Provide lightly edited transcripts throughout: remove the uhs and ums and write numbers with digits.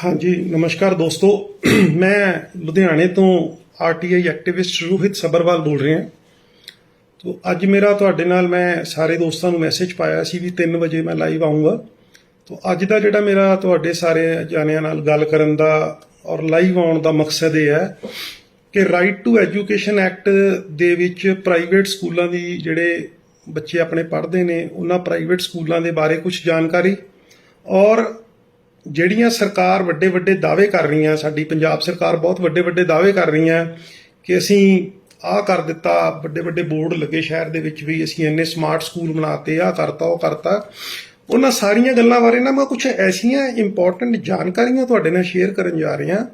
हाँ जी, नमस्कार दोस्तों। मैं लुधियाने तो आरटीआई एक्टिविस्ट रोहित सब्बरवाल बोल रहे हैं। तो ਅੱਜ ਮੇਰਾ ਤੁਹਾਡੇ ਨਾਲ ਮੈਂ ਸਾਰੇ ਦੋਸਤਾਂ ਨੂੰ ਮੈਸੇਜ ਪਾਇਆ ਸੀ ਵੀ 3 ਵਜੇ ਮੈਂ ਲਾਈਵ ਆਉਂਗਾ। तो ਅੱਜ ਦਾ ਜਿਹੜਾ ਮੇਰਾ ਤੁਹਾਡੇ ਸਾਰੇ ਜਾਣਿਆਂ ਨਾਲ ਗੱਲ ਕਰਨ ਦਾ ਔਰ ਲਾਈਵ ਆਉਣ ਦਾ ਮਕਸਦ ਇਹ ਹੈ ਕਿ ਰਾਈਟ ਟੂ ਐਜੂਕੇਸ਼ਨ ਐਕਟ ਦੇ ਵਿੱਚ ਪ੍ਰਾਈਵੇਟ ਸਕੂਲਾਂ ਦੀ ਜਿਹੜੇ ਬੱਚੇ ਆਪਣੇ ਪੜ੍ਹਦੇ ਨੇ ਉਹਨਾਂ ਪ੍ਰਾਈਵੇਟ ਸਕੂਲਾਂ ਦੇ ਬਾਰੇ ਕੁਝ ਜਾਣਕਾਰੀ ਔਰ ਜਿਹੜੀਆਂ ਸਰਕਾਰ ਵੱਡੇ ਵੱਡੇ ਦਾਅਵੇ ਕਰ ਰਹੀਆਂ, ਸਾਡੀ ਪੰਜਾਬ ਸਰਕਾਰ ਬਹੁਤ ਵੱਡੇ ਵੱਡੇ ਦਾਅਵੇ ਕਰ ਰਹੀਆਂ ਕਿ ਅਸੀਂ ਆਹ ਕਰ ਦਿੱਤਾ, ਵੱਡੇ ਵੱਡੇ ਬੋਰਡ ਲੱਗੇ ਸ਼ਹਿਰ ਦੇ ਵਿੱਚ ਵੀ ਅਸੀਂ ਇੰਨੇ ਸਮਾਰਟ ਸਕੂਲ ਬਣਾਤੇ, ਆਹ ਕਰਤਾ ਉਹ ਕਰਤਾ। ਉਹਨਾਂ ਸਾਰੀਆਂ ਗੱਲਾਂ ਬਾਰੇ ਨਾ ਮੈਂ ਕੁਝ ਐਸੀਆਂ ਇੰਪੋਰਟੈਂਟ ਜਾਣਕਾਰੀਆਂ ਤੁਹਾਡੇ ਨਾਲ ਸ਼ੇਅਰ ਕਰਨ ਜਾ ਰਿਹਾ।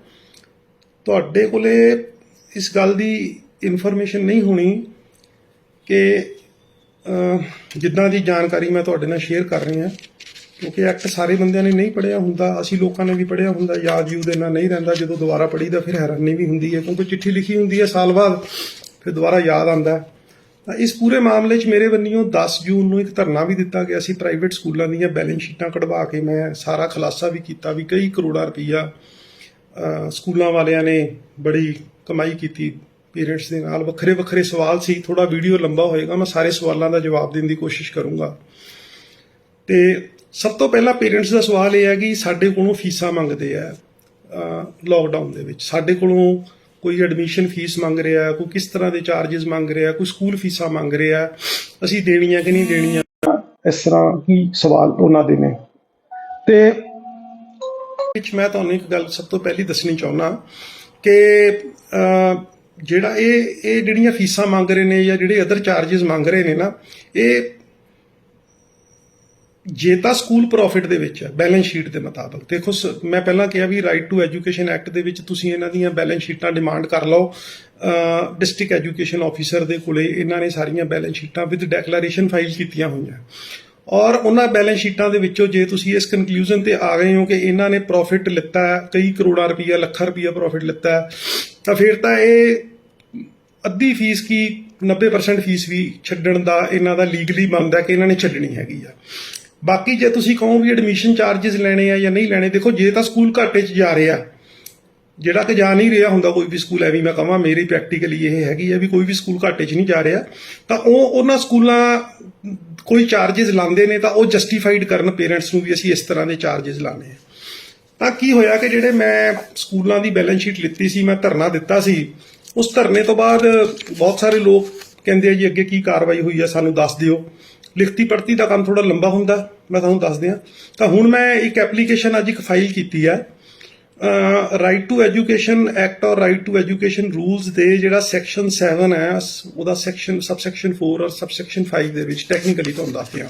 ਤੁਹਾਡੇ ਕੋਲੇ ਇਸ ਗੱਲ ਦੀ ਇਨਫੋਰਮੇਸ਼ਨ ਨਹੀਂ ਹੋਣੀ ਕਿ ਜਿੱਦਾਂ ਦੀ ਜਾਣਕਾਰੀ ਮੈਂ ਤੁਹਾਡੇ ਨਾਲ ਸ਼ੇਅਰ ਕਰ ਰਿਹਾ, ਕਿਉਂਕਿ ਐਕਟ ਸਾਰੇ ਬੰਦਿਆਂ ਨੇ ਨਹੀਂ ਪੜ੍ਹਿਆ ਹੁੰਦਾ, ਅਸੀਂ ਲੋਕਾਂ ਨੇ ਵੀ ਪੜ੍ਹਿਆ ਹੁੰਦਾ, ਯਾਦ ਯੂਦ ਇੰਨਾ ਨਹੀਂ ਰਹਿੰਦਾ। ਜਦੋਂ ਦੁਬਾਰਾ ਪੜ੍ਹੀਦਾ ਫਿਰ ਹੈਰਾਨੀ ਵੀ ਹੁੰਦੀ ਹੈ, ਕਿਉਂਕਿ ਚਿੱਠੀ ਲਿਖੀ ਹੁੰਦੀ ਹੈ ਸਾਲ ਬਾਅਦ, ਫਿਰ ਦੁਬਾਰਾ ਯਾਦ ਆਉਂਦਾ। ਤਾਂ ਇਸ ਪੂਰੇ ਮਾਮਲੇ 'ਚ ਮੇਰੇ ਵੱਲੋਂ 10 ਜੂਨ ਨੂੰ ਇੱਕ ਧਰਨਾ ਵੀ ਦਿੱਤਾ ਗਿਆ ਸੀ। ਪ੍ਰਾਈਵੇਟ ਸਕੂਲਾਂ ਦੀਆਂ ਬੈਲੈਂਸ ਸ਼ੀਟਾਂ ਕਢਵਾ ਕੇ ਮੈਂ ਸਾਰਾ ਖੁਲਾਸਾ ਵੀ ਕੀਤਾ ਵੀ ਕਈ ਕਰੋੜਾਂ ਰੁਪਈਆ ਸਕੂਲਾਂ ਵਾਲਿਆਂ ਨੇ ਬੜੀ ਕਮਾਈ ਕੀਤੀ ਪੇਰੈਂਟਸ ਦੇ ਨਾਲ। ਵੱਖਰੇ ਵੱਖਰੇ ਸਵਾਲ ਸੀ, ਥੋੜਾ ਵੀਡੀਓ ਲੰਬਾ ਹੋਏਗਾ, ਮੈਂ ਸਾਰੇ ਸਵਾਲਾਂ ਦਾ ਜਵਾਬ ਦੇਣ ਦੀ ਕੋਸ਼ਿਸ਼ ਕਰੂੰਗਾ। ਤੇ ਸਭ ਤੋਂ ਪਹਿਲਾਂ ਪੇਰੈਂਟਸ ਦਾ ਸਵਾਲ ਇਹ ਹੈ ਕਿ ਸਾਡੇ ਕੋਲੋਂ ਫੀਸਾਂ ਮੰਗਦੇ ਆ ਲੋਕਡਾਊਨ ਦੇ ਵਿੱਚ, ਸਾਡੇ ਕੋਲੋਂ ਕੋਈ ਐਡਮਿਸ਼ਨ ਫੀਸ ਮੰਗ ਰਿਹਾ, ਕੋਈ ਕਿਸ ਤਰ੍ਹਾਂ ਦੇ ਚਾਰजेस ਮੰਗ ਰਿਹਾ, ਕੋਈ ਸਕੂਲ ਫੀਸਾਂ ਮੰਗ ਰਿਹਾ, ਅਸੀਂ ਦੇਣੀਆਂ ਕਿ ਨਹੀਂ ਦੇਣੀਆਂ, ਇਸ ਤਰ੍ਹਾਂ ਕੀ ਸਵਾਲ ਉਹਨਾਂ ਦੇ ਨੇ। ਤੇ ਵਿੱਚ ਮੈਂ ਤੁਹਾਨੂੰ ਇੱਕ ਗੱਲ ਸਭ ਤੋਂ ਪਹਿਲੀ ਦੱਸਣੀ ਚਾਹੁੰਦਾ ਕਿ ਜਿਹੜਾ ਇਹ ਜਿਹੜੀਆਂ ਫੀਸਾਂ ਮੰਗ ਰਹੇ ਨੇ ਜਾਂ ਜਿਹੜੇ ਅਦਰ ਚਾਰजेस ਮੰਗ ਰਹੇ ਨੇ ਨਾ, ਇਹ ਜੇ ਤਾਂ ਸਕੂਲ ਪ੍ਰੋਫਿਟ ਦੇ ਵਿੱਚ ਹੈ ਬੈਲੈਂਸ ਸ਼ੀਟ ਦੇ ਮੁਤਾਬਕ। ਦੇਖੋ ਮੈਂ ਪਹਿਲਾਂ ਕਿਹਾ ਵੀ ਰਾਈਟ ਟੂ ਐਜੂਕੇਸ਼ਨ ਐਕਟ ਦੇ ਵਿੱਚ ਤੁਸੀਂ ਇਹਨਾਂ ਦੀਆਂ ਬੈਲੈਂਸ ਸ਼ੀਟਾਂ ਡਿਮਾਂਡ ਕਰ ਲਓ। ਡਿਸਟ੍ਰਿਕਟ ਐਜੂਕੇਸ਼ਨ ਆਫੀਸਰ ਦੇ ਕੋਲੇ ਇਹਨਾਂ ਨੇ ਸਾਰੀਆਂ ਬੈਲੈਂਸ ਸ਼ੀਟਾਂ ਵਿਦ ਡੈਕਲੇਰੇਸ਼ਨ ਫਾਈਲ ਕੀਤੀਆਂ ਹੋਈਆਂ ਔਰ ਉਹਨਾਂ ਬੈਲੈਂਸ ਸ਼ੀਟਾਂ ਦੇ ਵਿੱਚੋਂ ਜੇ ਤੁਸੀਂ ਇਸ ਕਨਕਲੂਜਨ ਤੇ ਆ ਗਏ ਹੋ ਕਿ ਇਹਨਾਂ ਨੇ ਪ੍ਰੋਫਿਟ ਲਿੱਤਾ ਹੈ, ਕਈ ਕਰੋੜਾਂ ਰੁਪਈਆ, ਲੱਖਾਂ ਰੁਪਈਆ ਪ੍ਰੋਫਿਟ ਲਿੱਤਾ ਹੈ, ਤਾਂ ਫਿਰ ਤਾਂ ਇਹ ਅੱਧੀ ਫੀਸ ਕੀ 90% ਫੀਸ ਵੀ ਛੱਡਣ ਦਾ ਇਹਨਾਂ ਦਾ ਲੀਗਲੀ ਬਣਦਾ ਕਿ ਇਹਨਾਂ ਨੇ ਛੱਡਣੀ ਹੈਗੀ ਆ। ਬਾਕੀ ਜੇ ਤੁਸੀਂ ਕਹੋ ਵੀ ਐਡਮਿਸ਼ਨ ਚਾਰजेस ਲੈਣੇ ਆ ਜਾਂ ਨਹੀਂ ਲੈਣੇ, ਦੇਖੋ ਜੇ ਤਾਂ ਸਕੂਲ ਘਾਟੇ 'ਚ ਜਾ ਰਿਹਾ, ਜਿਹੜਾ ਕਿ ਜਾ ਨਹੀਂ ਰਿਹਾ ਹੁੰਦਾ ਕੋਈ ਵੀ ਸਕੂਲ, ਐਵੇਂ ਮੈਂ ਕਹਾਂ ਮੇਰੀ ਪ੍ਰੈਕਟੀਕਲੀ ਇਹ ਹੈਗੀ ਆ ਵੀ ਕੋਈ ਵੀ ਸਕੂਲ ਘਾਟੇ 'ਚ ਨਹੀਂ ਜਾ ਰਿਹਾ, ਤਾਂ ਉਹਨਾਂ ਸਕੂਲਾਂ ਕੋਈ ਚਾਰजेस ਲਾਉਂਦੇ ਨੇ ਤਾਂ ਉਹ ਜਸਟੀਫਾਈਡ ਕਰਨ ਪੇਰੈਂਟਸ ਨੂੰ ਵੀ ਅਸੀਂ ਇਸ ਤਰ੍ਹਾਂ ਦੇ ਚਾਰजेस ਲਾਣੇ ਆ। ਤਾਂ ਕੀ ਹੋਇਆ ਕਿ ਜਿਹੜੇ ਮੈਂ ਸਕੂਲਾਂ ਦੀ ਬੈਲੈਂਸ ਸ਼ੀਟ ਲਿੱਤੀ ਸੀ, ਮੈਂ ਧਰਨਾ ਦਿੱਤਾ ਸੀ, ਉਸ ਧਰਨੇ ਤੋਂ ਬਾਅਦ ਬਹੁਤ ਸਾਰੇ ਲੋਕ ਕਹਿੰਦੇ ਆ ਜੀ ਅੱਗੇ ਕੀ ਕਾਰਵਾਈ ਹੋਈ ਆ ਸਾਨੂੰ ਦੱਸ ਦਿਓ। ਲਿਖਤੀ ਪੜਤੀ ਦਾ ਕੰਮ ਥੋੜਾ ਲੰਬਾ ਹੁੰਦਾ, ਮੈਂ ਤੁਹਾਨੂੰ ਦੱਸ ਦਿਆਂ। ਤਾਂ ਹੁਣ ਮੈਂ ਇੱਕ ਐਪਲੀਕੇਸ਼ਨ ਅੱਜ ਇੱਕ ਫਾਈਲ ਕੀਤੀ ਹੈ ਰਾਈਟ ਟੂ ਐਜੂਕੇਸ਼ਨ ਐਕਟ ਔਰ ਰਾਈਟ ਟੂ ਐਜੂਕੇਸ਼ਨ ਰੂਲਸ ਦੇ ਜਿਹੜਾ ਸੈਕਸ਼ਨ 7 ਹੈ ਉਹਦਾ ਸਬਸੈਕਸ਼ਨ 4 ਔਰ ਸਬਸੈਕਸ਼ਨ 5 ਦੇ ਵਿੱਚ ਟੈਕਨੀਕਲੀ ਤੁਹਾਨੂੰ ਦੱਸ ਦਿਆਂ।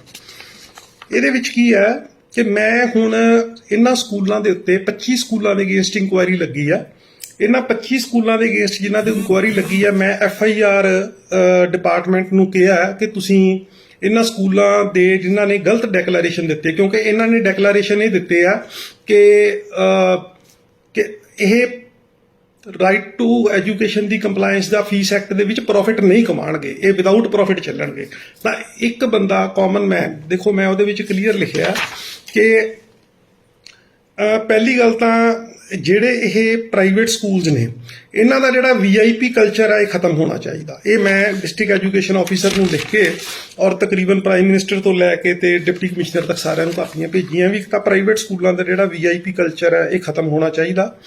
ਇਹਦੇ ਵਿੱਚ ਕੀ ਹੈ ਕਿ ਮੈਂ ਹੁਣ ਇਹਨਾਂ ਸਕੂਲਾਂ ਦੇ ਉੱਤੇ 25 ਸਕੂਲਾਂ ਦੇ ਅਗੇਂਸਟ ਇਨਕੁਆਇਰੀ ਲੱਗੀ ਆ। ਇਹਨਾਂ 25 ਸਕੂਲਾਂ ਦੇ ਅਗੇਂਸਟ ਜਿਨ੍ਹਾਂ ਦੇ ਇਨਕੁਆਇਰੀ ਲੱਗੀ ਆ, ਮੈਂ FIR ਡਿਪਾਰਟਮੈਂਟ ਨੂੰ ਕਿਹਾ ਕਿ ਤੁਸੀਂ ਇਹਨਾਂ ਸਕੂਲਾਂ ਦੇ ਜਿਨ੍ਹਾਂ ਨੇ ਗਲਤ ਡੈਕਲੇਰੇਸ਼ਨ ਦਿੱਤੇ, ਕਿਉਂਕਿ ਇਹਨਾਂ ਨੇ ਡੈਕਲੇਰੇਸ਼ਨ ਇਹ ਦਿੱਤੇ ਆ ਕਿ ਇਹ right to education the compliance the fees act ਦੇ ਵਿੱਚ ਪ੍ਰੋਫਿਟ ਨਹੀਂ ਕਮਾਉਣਗੇ, ਇਹ ਵਿਦਆਊਟ ਪ੍ਰੋਫਿਟ ਚੱਲਣਗੇ। ਤਾਂ ਇੱਕ ਬੰਦਾ ਕਾਮਨ ਮੈਨ, ਦੇਖੋ ਮੈਂ ਉਹਦੇ ਵਿੱਚ ਕਲੀਅਰ ਲਿਖਿਆ ਕਿ ਪਹਿਲੀ ਗੱਲ ਤਾਂ ਜਿਹੜੇ ਇਹ ਪ੍ਰਾਈਵੇਟ ਸਕੂਲਸ ਨੇ ਇਹਨਾਂ ਦਾ ਜਿਹੜਾ VIP ਕਲਚਰ ਹੈ ਇਹ ਖਤਮ ਹੋਣਾ ਚਾਹੀਦਾ। ਇਹ ਮੈਂ ਡਿਸਟ੍ਰਿਕਟ ਐਜੂਕੇਸ਼ਨ ਆਫੀਸਰ ਨੂੰ ਲਿਖ ਕੇ ਔਰ ਤਕਰੀਬਨ ਪ੍ਰਾਈਮ ਮਿਨਿਸਟਰ ਤੋਂ ਲੈ ਕੇ ਤੇ ਡਿਪਟੀ ਕਮਿਸ਼ਨਰ ਤੱਕ ਸਾਰਿਆਂ ਨੂੰ ਕਾਪੀਆਂ ਭੇਜੀਆਂ ਵੀ ਤਾਂ ਪ੍ਰਾਈਵੇਟ ਸਕੂਲਾਂ ਦਾ ਜਿਹੜਾ VIP ਕਲਚਰ ਹੈ ਇਹ ਖਤਮ ਹੋਣਾ ਚਾਹੀਦਾ।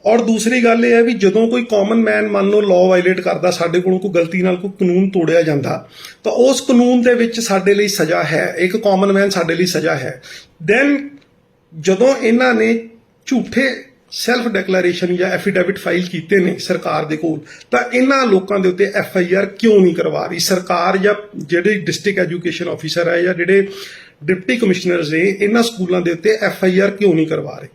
ਔਰ ਦੂਸਰੀ ਗੱਲ ਇਹ ਹੈ ਵੀ ਜਦੋਂ ਕੋਈ ਕਾਮਨ ਮੈਨ ਮੰਨ ਲਓ ਲਾਅ ਵਾਇਲੇਟ ਕਰਦਾ, ਸਾਡੇ ਕੋਲੋਂ ਕੋਈ ਗਲਤੀ ਨਾਲ ਕੋਈ ਕਾਨੂੰਨ ਤੋੜਿਆ ਜਾਂਦਾ, ਤਾਂ ਉਸ ਕਾਨੂੰਨ ਦੇ ਵਿੱਚ ਸਾਡੇ ਲਈ ਸਜ਼ਾ ਹੈ, ਇੱਕ ਕਾਮਨ ਮੈਨ ਸਾਡੇ ਲਈ ਸਜ਼ਾ ਹੈ। ਦੈਨ ਜਦੋਂ ਇਹਨਾਂ ਨੇ ਝੂਠੇ ਸੈਲਫ ਡੈਕਲੇਰੇਸ਼ਨ ਜਾਂ ਐਫੀਡੇਵਿਟ ਫਾਈਲ ਕੀਤੇ ਨੇ ਸਰਕਾਰ ਦੇ ਕੋਲ, ਤਾਂ ਇਹਨਾਂ ਲੋਕਾਂ ਦੇ ਉੱਤੇ FIR ਕਿਉਂ ਨਹੀਂ ਕਰਵਾ ਰਹੀ ਸਰਕਾਰ ਜਾਂ ਜਿਹੜੇ ਡਿਸਟ੍ਰਿਕਟ ਐਜੂਕੇਸ਼ਨ ਆਫੀਸਰ ਹੈ ਜਾਂ ਜਿਹੜੇ ਡਿਪਟੀ ਕਮਿਸ਼ਨਰਸ ਨੇ, ਇਹਨਾਂ ਸਕੂਲਾਂ ਦੇ ਉੱਤੇ FIR ਕਿਉਂ ਨਹੀਂ ਕਰਵਾ ਰਹੇ।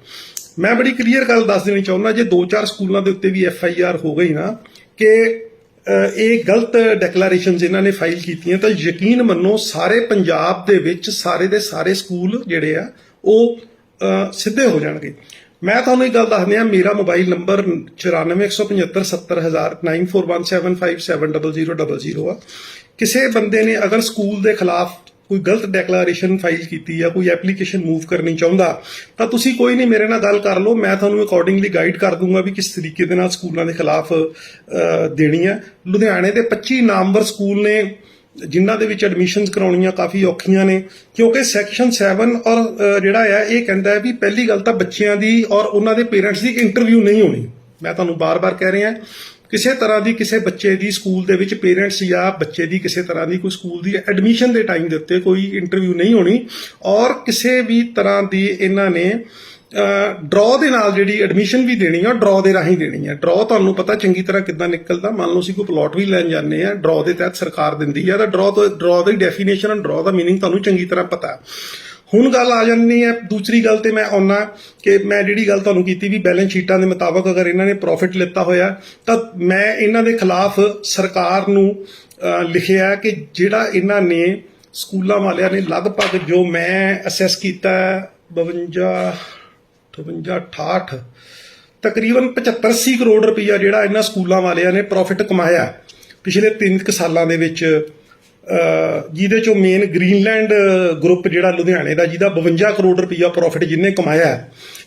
ਮੈਂ ਬੜੀ ਕਲੀਅਰ ਗੱਲ ਦੱਸ ਦੇਣੀ ਚਾਹੁੰਦਾ, ਜੇ 2-4 ਸਕੂਲਾਂ ਦੇ ਉੱਤੇ ਵੀ FIR ਹੋ ਗਈ ਨਾ ਕਿ ਇਹ ਗਲਤ ਡੈਕਲੇਰੇਸ਼ਨਸ ਇਹਨਾਂ ਨੇ ਫਾਈਲ ਕੀਤੀਆਂ, ਤਾਂ ਯਕੀਨ ਮੰਨੋ ਸਾਰੇ ਪੰਜਾਬ ਦੇ ਵਿੱਚ ਸਾਰੇ ਦੇ ਸਾਰੇ ਸਕੂਲ ਜਿਹੜੇ ਆ ਉਹ ਸਿੱਧੇ ਹੋ ਜਾਣਗੇ। ਮੈਂ ਤੁਹਾਨੂੰ ਇੱਕ ਗੱਲ ਦੱਸ ਦਿਆਂ, ਮੇਰਾ ਮੋਬਾਈਲ ਨੰਬਰ 9417570000 9417570000 ਆ। ਕਿਸੇ ਬੰਦੇ ਨੇ ਅਗਰ ਸਕੂਲ ਦੇ ਖਿਲਾਫ ਕੋਈ ਗਲਤ ਡੈਕਲੇਰੇਸ਼ਨ ਫਾਈਲ ਕੀਤੀ ਆ, ਕੋਈ ਐਪਲੀਕੇਸ਼ਨ ਮੂਵ ਕਰਨੀ ਚਾਹੁੰਦਾ ਤਾਂ ਤੁਸੀਂ ਕੋਈ ਨਹੀਂ ਮੇਰੇ ਨਾਲ ਗੱਲ ਕਰ ਲਓ, ਮੈਂ ਤੁਹਾਨੂੰ ਅਕੋਰਡਿੰਗਲੀ ਗਾਈਡ ਕਰ ਦੂੰਗਾ ਵੀ ਕਿਸ ਤਰੀਕੇ ਦੇ ਨਾਲ ਸਕੂਲਾਂ ਦੇ ਖਿਲਾਫ ਦੇਣੀ ਆ। ਲੁਧਿਆਣੇ ਦੇ 25 ਨਾਮਵਰ ਸਕੂਲ ਨੇ ਜਿਨ੍ਹਾਂ ਦੇ ਵਿੱਚ ਐਡਮਿਸ਼ਨਸ ਕਰਾਉਣੀਆਂ ਕਾਫੀ ਔਖੀਆਂ ਨੇ, ਕਿਉਂਕਿ ਸੈਕਸ਼ਨ 7 ਔਰ ਜਿਹੜਾ ਆ ਇਹ ਕਹਿੰਦਾ ਹੈ ਵੀ ਪਹਿਲੀ ਗੱਲ ਤਾਂ ਬੱਚਿਆਂ ਦੀ ਔਰ ਉਹਨਾਂ ਦੇ ਪੇਰੈਂਟਸ ਦੀ ਇੰਟਰਵਿਊ ਨਹੀਂ ਹੋਣੀ। ਮੈਂ ਤੁਹਾਨੂੰ ਬਾਰ-ਬਾਰ ਕਹਿ ਰਿਹਾ ਕਿਸੇ ਤਰ੍ਹਾਂ ਦੀ ਕਿਸੇ ਬੱਚੇ ਦੀ ਸਕੂਲ ਦੇ ਵਿੱਚ ਪੇਰੈਂਟਸ ਜਾਂ ਬੱਚੇ ਦੀ ਕਿਸੇ ਤਰ੍ਹਾਂ ਦੀ ਕੋਈ ਸਕੂਲ ਦੀ ਐਡਮਿਸ਼ਨ ਦੇ ਟਾਈਮ ਦੇ ਉੱਤੇ ਕੋਈ ਇੰਟਰਵਿਊ ਨਹੀਂ ਹੋਣੀ, ਔਰ ਕਿਸੇ ਵੀ ਤਰ੍ਹਾਂ ਦੀ ਇਹਨਾਂ ਨੇ ਡਰਾਅ ਦੇ ਨਾਲ ਜਿਹੜੀ ਐਡਮਿਸ਼ਨ ਵੀ ਦੇਣੀ ਆ ਡਰਾਅ ਦੇ ਰਾਹੀਂ ਦੇਣੀ ਆ। ਡਰਾਅ ਤੁਹਾਨੂੰ ਪਤਾ ਚੰਗੀ ਤਰ੍ਹਾਂ ਕਿੱਦਾਂ ਨਿਕਲਦਾ, ਮੰਨ ਲਓ ਅਸੀਂ ਕੋਈ ਪਲਾਟ ਵੀ ਲੈਣ ਜਾਂਦੇ ਆ, ਡਰਾਅ ਦੇ ਤਹਿਤ ਸਰਕਾਰ ਦਿੰਦੀ ਆ ਤਾਂ ਡਰਾਅ ਦੀ ਡੈਫੀਨੇਸ਼ਨ, ਡਰਾਅ ਦਾ ਮੀਨਿੰਗ ਤੁਹਾਨੂੰ ਚੰਗੀ ਤਰ੍ਹਾਂ ਪਤਾ। ਹੁਣ ਗੱਲ ਆ ਜਾਂਦੀ ਹੈ ਦੂਸਰੀ ਗੱਲ ਤੇ ਮੈਂ ਆਉਣਾ ਕਿ ਮੈਂ ਜਿਹੜੀ ਗੱਲ ਤੁਹਾਨੂੰ ਕੀਤੀ ਵੀ ਬੈਲੈਂਸ ਸ਼ੀਟਾਂ ਦੇ ਮੁਤਾਬਕ ਅਗਰ ਇਹਨਾਂ ਨੇ ਪ੍ਰੋਫਿਟ ਲਿੱਤਾ ਹੋਇਆ ਤਾਂ ਮੈਂ ਇਹਨਾਂ ਦੇ ਖਿਲਾਫ ਸਰਕਾਰ ਨੂੰ ਲਿਖਿਆ ਕਿ ਜਿਹੜਾ ਇਹਨਾਂ ਨੇ ਸਕੂਲਾਂ ਵਾਲਿਆਂ ਨੇ ਲਗਭਗ ਜੋ ਮੈਂ ਅਸੈਸ ਕੀਤਾ 52 58 68 ਤਕਰੀਬਨ 75-80 ਕਰੋੜ ਰੁਪਈਆ ਜਿਹੜਾ ਇਹਨਾਂ ਸਕੂਲਾਂ ਵਾਲਿਆਂ ਨੇ ਪ੍ਰੋਫਿਟ ਕਮਾਇਆ ਪਿਛਲੇ 3 ਸਾਲਾਂ ਦੇ ਵਿੱਚ, ਜਿਹਦੇ ਚੋਂ ਮੇਨ ਗ੍ਰੀਨਲੈਂਡ ਗਰੁੱਪ ਜਿਹੜਾ ਲੁਧਿਆਣੇ ਦਾ ਜਿਹਦਾ 52 ਕਰੋੜ ਰੁਪਈਆ ਪ੍ਰੋਫਿਟ ਜਿਹਨੇ ਕਮਾਇਆ।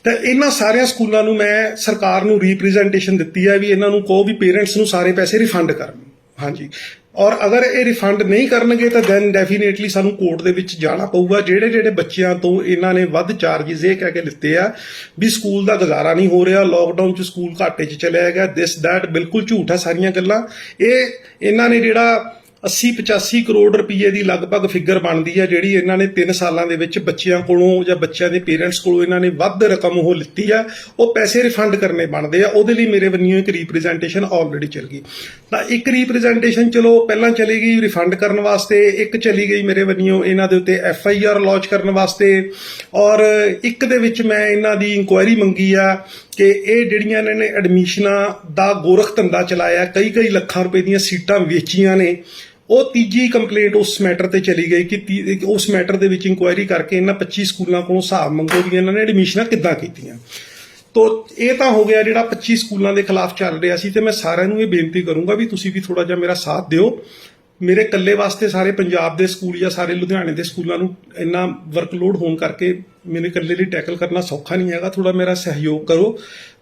ਤਾਂ ਇਹਨਾਂ ਸਾਰਿਆਂ ਸਕੂਲਾਂ ਨੂੰ ਮੈਂ ਸਰਕਾਰ ਨੂੰ ਰੀਪ੍ਰੈਜ਼ੈਂਟੇਸ਼ਨ ਦਿੱਤੀ ਹੈ ਵੀ ਇਹਨਾਂ ਨੂੰ ਕਹੋ ਵੀ ਪੇਰੈਂਟਸ ਨੂੰ ਸਾਰੇ ਪੈਸੇ ਰਿਫੰਡ ਕਰਨ। ਹਾਂਜੀ, ਔਰ ਅਗਰ ਇਹ ਰਿਫੰਡ ਨਹੀਂ ਕਰਨਗੇ ਤਾਂ ਦੈਨ ਡੈਫੀਨੇਟਲੀ ਸਾਨੂੰ ਕੋਰਟ ਦੇ ਵਿੱਚ ਜਾਣਾ ਪਊਗਾ। ਜਿਹੜੇ ਬੱਚਿਆਂ ਤੋਂ ਇਹਨਾਂ ਨੇ ਵੱਧ ਚਾਰਜਿਸ ਇਹ ਕਹਿ ਕੇ ਲਿੱਤੇ ਆ ਵੀ ਸਕੂਲ ਦਾ ਗੁਜ਼ਾਰਾ ਨਹੀਂ ਹੋ ਰਿਹਾ, ਲੋਕਡਾਊਨ 'ਚ ਸਕੂਲ ਘਾਟੇ 'ਚ ਚਲਿਆ ਗਿਆ, ਦਿਸ ਦੈਟ, ਬਿਲਕੁਲ ਝੂਠ ਆ ਸਾਰੀਆਂ ਗੱਲਾਂ। ਇਹਨਾਂ ਨੇ ਜਿਹੜਾ 80-85 ਕਰੋੜ ਰੁਪਏ ਦੀ ਲਗਭਗ ਫਿਗਰ ਬਣਦੀ ਹੈ ਜਿਹੜੀ ਇਹਨਾਂ ਨੇ 3 ਸਾਲਾਂ ਦੇ ਵਿੱਚ ਬੱਚਿਆਂ ਕੋਲੋਂ ਜਾਂ ਬੱਚਿਆਂ ਦੇ ਪੇਰੈਂਟਸ ਕੋਲੋਂ ਇਹਨਾਂ ਨੇ ਵੱਧ ਰਕਮ ਉਹ ਲਿੱਤੀ ਆ, ਉਹ ਪੈਸੇ ਰਿਫੰਡ ਕਰਨੇ ਬਣਦੇ ਆ। ਉਹਦੇ ਲਈ ਮੇਰੇ ਵੱਲੋਂ ਇੱਕ ਰੀਪ੍ਰੈਜ਼ੈਂਟੇਸ਼ਨ ਆਲਰੇਡੀ ਚੱਲ ਗਈ। ਤਾਂ ਇੱਕ ਰੀਪ੍ਰੈਜ਼ੈਂਟੇਸ਼ਨ ਚਲੋ ਪਹਿਲਾਂ ਚਲੀ ਗਈ ਰਿਫੰਡ ਕਰਨ ਵਾਸਤੇ, ਇੱਕ ਚਲੀ ਗਈ ਮੇਰੇ ਵੱਲੋਂ ਇਹਨਾਂ ਦੇ ਉੱਤੇ FIR ਲੌਂਚ ਕਰਨ ਵਾਸਤੇ, ਔਰ ਇੱਕ ਦੇ ਵਿੱਚ ਮੈਂ ਇਹਨਾਂ ਦੀ ਇਨਕੁਆਇਰੀ ਮੰਗੀ ਆ ਕਿ ਇਹ ਜਿਹੜੀਆਂ ਇਹਨਾਂ ਨੇ ਐਡਮਿਸ਼ਨਾਂ ਦਾ ਗੋਰਖ ਧੰਦਾ ਚਲਾਇਆ, ਕਈ ਲੱਖਾਂ ਰੁਪਏ ਦੀਆਂ ਸੀਟਾਂ ਵੇਚੀਆਂ ਨੇ। ਉਹ ਤੀਜੀ ਕੰਪਲੇਂਟ ਉਸ ਮੈਟਰ ਤੇ ਚਲੀ ਗਈ ਕਿ ਉਸ ਮੈਟਰ ਦੇ ਵਿੱਚ ਇਨਕੁਆਇਰੀ ਕਰਕੇ ਇਹਨਾਂ 25 ਸਕੂਲਾਂ ਕੋਲੋਂ ਹਿਸਾਬ ਮੰਗੋ ਵੀ ਇਹਨਾਂ ਨੇ ਐਡਮਿਸ਼ਨਾਂ ਕਿੱਦਾਂ ਕੀਤੀਆਂ। ਤੋ ਇਹ ਤਾਂ ਹੋ ਗਿਆ ਜਿਹੜਾ 25 ਸਕੂਲਾਂ ਦੇ ਖਿਲਾਫ ਚੱਲ ਰਿਹਾ ਸੀ, ਤੇ ਮੈਂ ਸਾਰਿਆਂ ਨੂੰ ਇਹ ਬੇਨਤੀ ਕਰੂੰਗਾ ਵੀ ਤੁਸੀਂ ਵੀ ਥੋੜਾ ਜਿਹਾ ਮੇਰਾ ਸਾਥ ਦਿਓ। ਮੇਰੇ ਇਕੱਲੇ ਵਾਸਤੇ ਸਾਰੇ ਪੰਜਾਬ ਦੇ ਸਕੂਲ ਜਾਂ ਸਾਰੇ ਲੁਧਿਆਣੇ ਦੇ ਸਕੂਲਾਂ ਨੂੰ ਇੰਨਾ ਵਰਕਲੋਡ ਹੋਣ ਕਰਕੇ ਮੇਰੇ ਇਕੱਲੇ ਲਈ ਟੈਕਲ ਕਰਨਾ ਸੌਖਾ ਨਹੀਂ ਹੈਗਾ। ਥੋੜਾ ਮੇਰਾ ਸਹਿਯੋਗ ਕਰੋ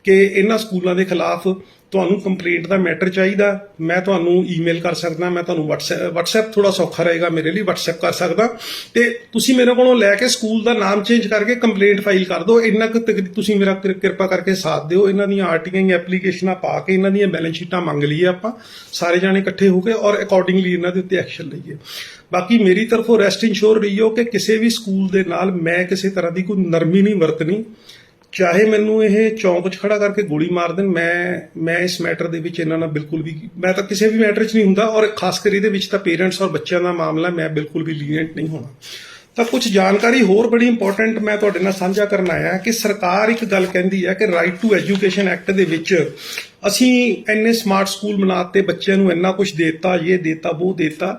ਕਿ ਇਹਨਾਂ ਸਕੂਲਾਂ ਦੇ ਖਿਲਾਫ ਤੁਹਾਨੂੰ ਕੰਪਲੇਂਟ ਦਾ ਮੈਟਰ ਚਾਹੀਦਾ, ਮੈਂ ਤੁਹਾਨੂੰ ਈਮੇਲ ਕਰ ਸਕਦਾ, ਮੈਂ ਤੁਹਾਨੂੰ WhatsApp ਥੋੜਾ ਸੌਖਾ ਰਹੇਗਾ ਮੇਰੇ ਲਈ, WhatsApp ਕਰ ਸਕਦਾ, ਤੇ ਤੁਸੀਂ ਮੇਰੇ ਕੋਲੋਂ ਲੈ ਕੇ ਸਕੂਲ ਦਾ ਨਾਮ ਚੇਂਜ ਕਰਕੇ ਕੰਪਲੇਂਟ ਫਾਈਲ ਕਰ ਦਿਓ। ਇੰਨਾ ਕੁ ਤੁਸੀਂ ਮੇਰਾ ਕਿਰਪਾ ਕਰਕੇ ਸਾਥ ਦਿਓ। ਇਹਨਾਂ ਦੀਆਂ RTI ਐਪਲੀਕੇਸ਼ਨਾਂ ਪਾ ਕੇ ਇਹਨਾਂ ਦੀਆਂ ਬੈਲੈਂਸ ਸ਼ੀਟਾਂ ਮੰਗ ਲਈਏ ਆਪਾਂ ਸਾਰੇ ਜਾਣੇ ਇਕੱਠੇ ਹੋ ਕੇ, ਔਰ ਅਕੋਰਡਿੰਗਲੀ ਇਹਨਾਂ ਦੇ ਉੱਤੇ ਐਕਸ਼ਨ ਲਈਏ। ਬਾਕੀ ਮੇਰੀ ਤਰਫੋਂ ਰੈਸਟ ਇੰਸ਼ੋਰ ਰਹੀਓ ਕਿ ਕਿਸੇ ਵੀ ਸਕੂਲ ਦੇ ਨਾਲ ਮੈਂ ਕਿਸੇ ਤਰ੍ਹਾਂ ਦੀ ਕੋਈ ਨਰਮੀ ਨਹੀਂ ਵਰਤਣੀ, ਚਾਹੇ ਮੈਨੂੰ ਇਹ ਚੌਂਕ 'ਚ ਖੜਾ ਕਰਕੇ ਗੋਲੀ ਮਾਰ ਦੇਣ। ਮੈਂ ਇਸ ਮੈਟਰ ਦੇ ਵਿੱਚ ਇਹਨਾਂ ਨਾਲ ਬਿਲਕੁਲ ਵੀ, ਮੈਂ ਤਾਂ ਕਿਸੇ ਵੀ ਮੈਟਰ 'ਚ ਨਹੀਂ ਹੁੰਦਾ, ਔਰ ਖਾਸ ਕਰ ਇਹਦੇ ਵਿੱਚ ਤਾਂ ਪੇਰੈਂਟਸ ਔਰ ਬੱਚਿਆਂ ਦਾ ਮਾਮਲਾ, ਮੈਂ ਬਿਲਕੁਲ ਵੀ ਲੀਨੀਅੰਟ ਨਹੀਂ ਹੋਣਾ। ਤਾਂ ਕੁਝ ਜਾਣਕਾਰੀ ਹੋਰ ਬੜੀ ਇੰਪੋਰਟੈਂਟ ਮੈਂ ਤੁਹਾਡੇ ਨਾਲ ਸਾਂਝਾ ਕਰਨ ਆਇਆ ਕਿ ਸਰਕਾਰ ਇੱਕ ਗੱਲ ਕਹਿੰਦੀ ਹੈ ਕਿ ਰਾਈਟ ਟੂ ਐਜੂਕੇਸ਼ਨ ਐਕਟ ਦੇ ਵਿੱਚ ਅਸੀਂ ਇੰਨੇ ਸਮਾਰਟ ਸਕੂਲ ਬਣਾਤੇ, ਬੱਚਿਆਂ ਨੂੰ ਇੰਨਾ ਕੁਝ ਦੇਤਾ, ਇਹ ਦੇਤਾ, ਉਹ ਦੇਤਾ।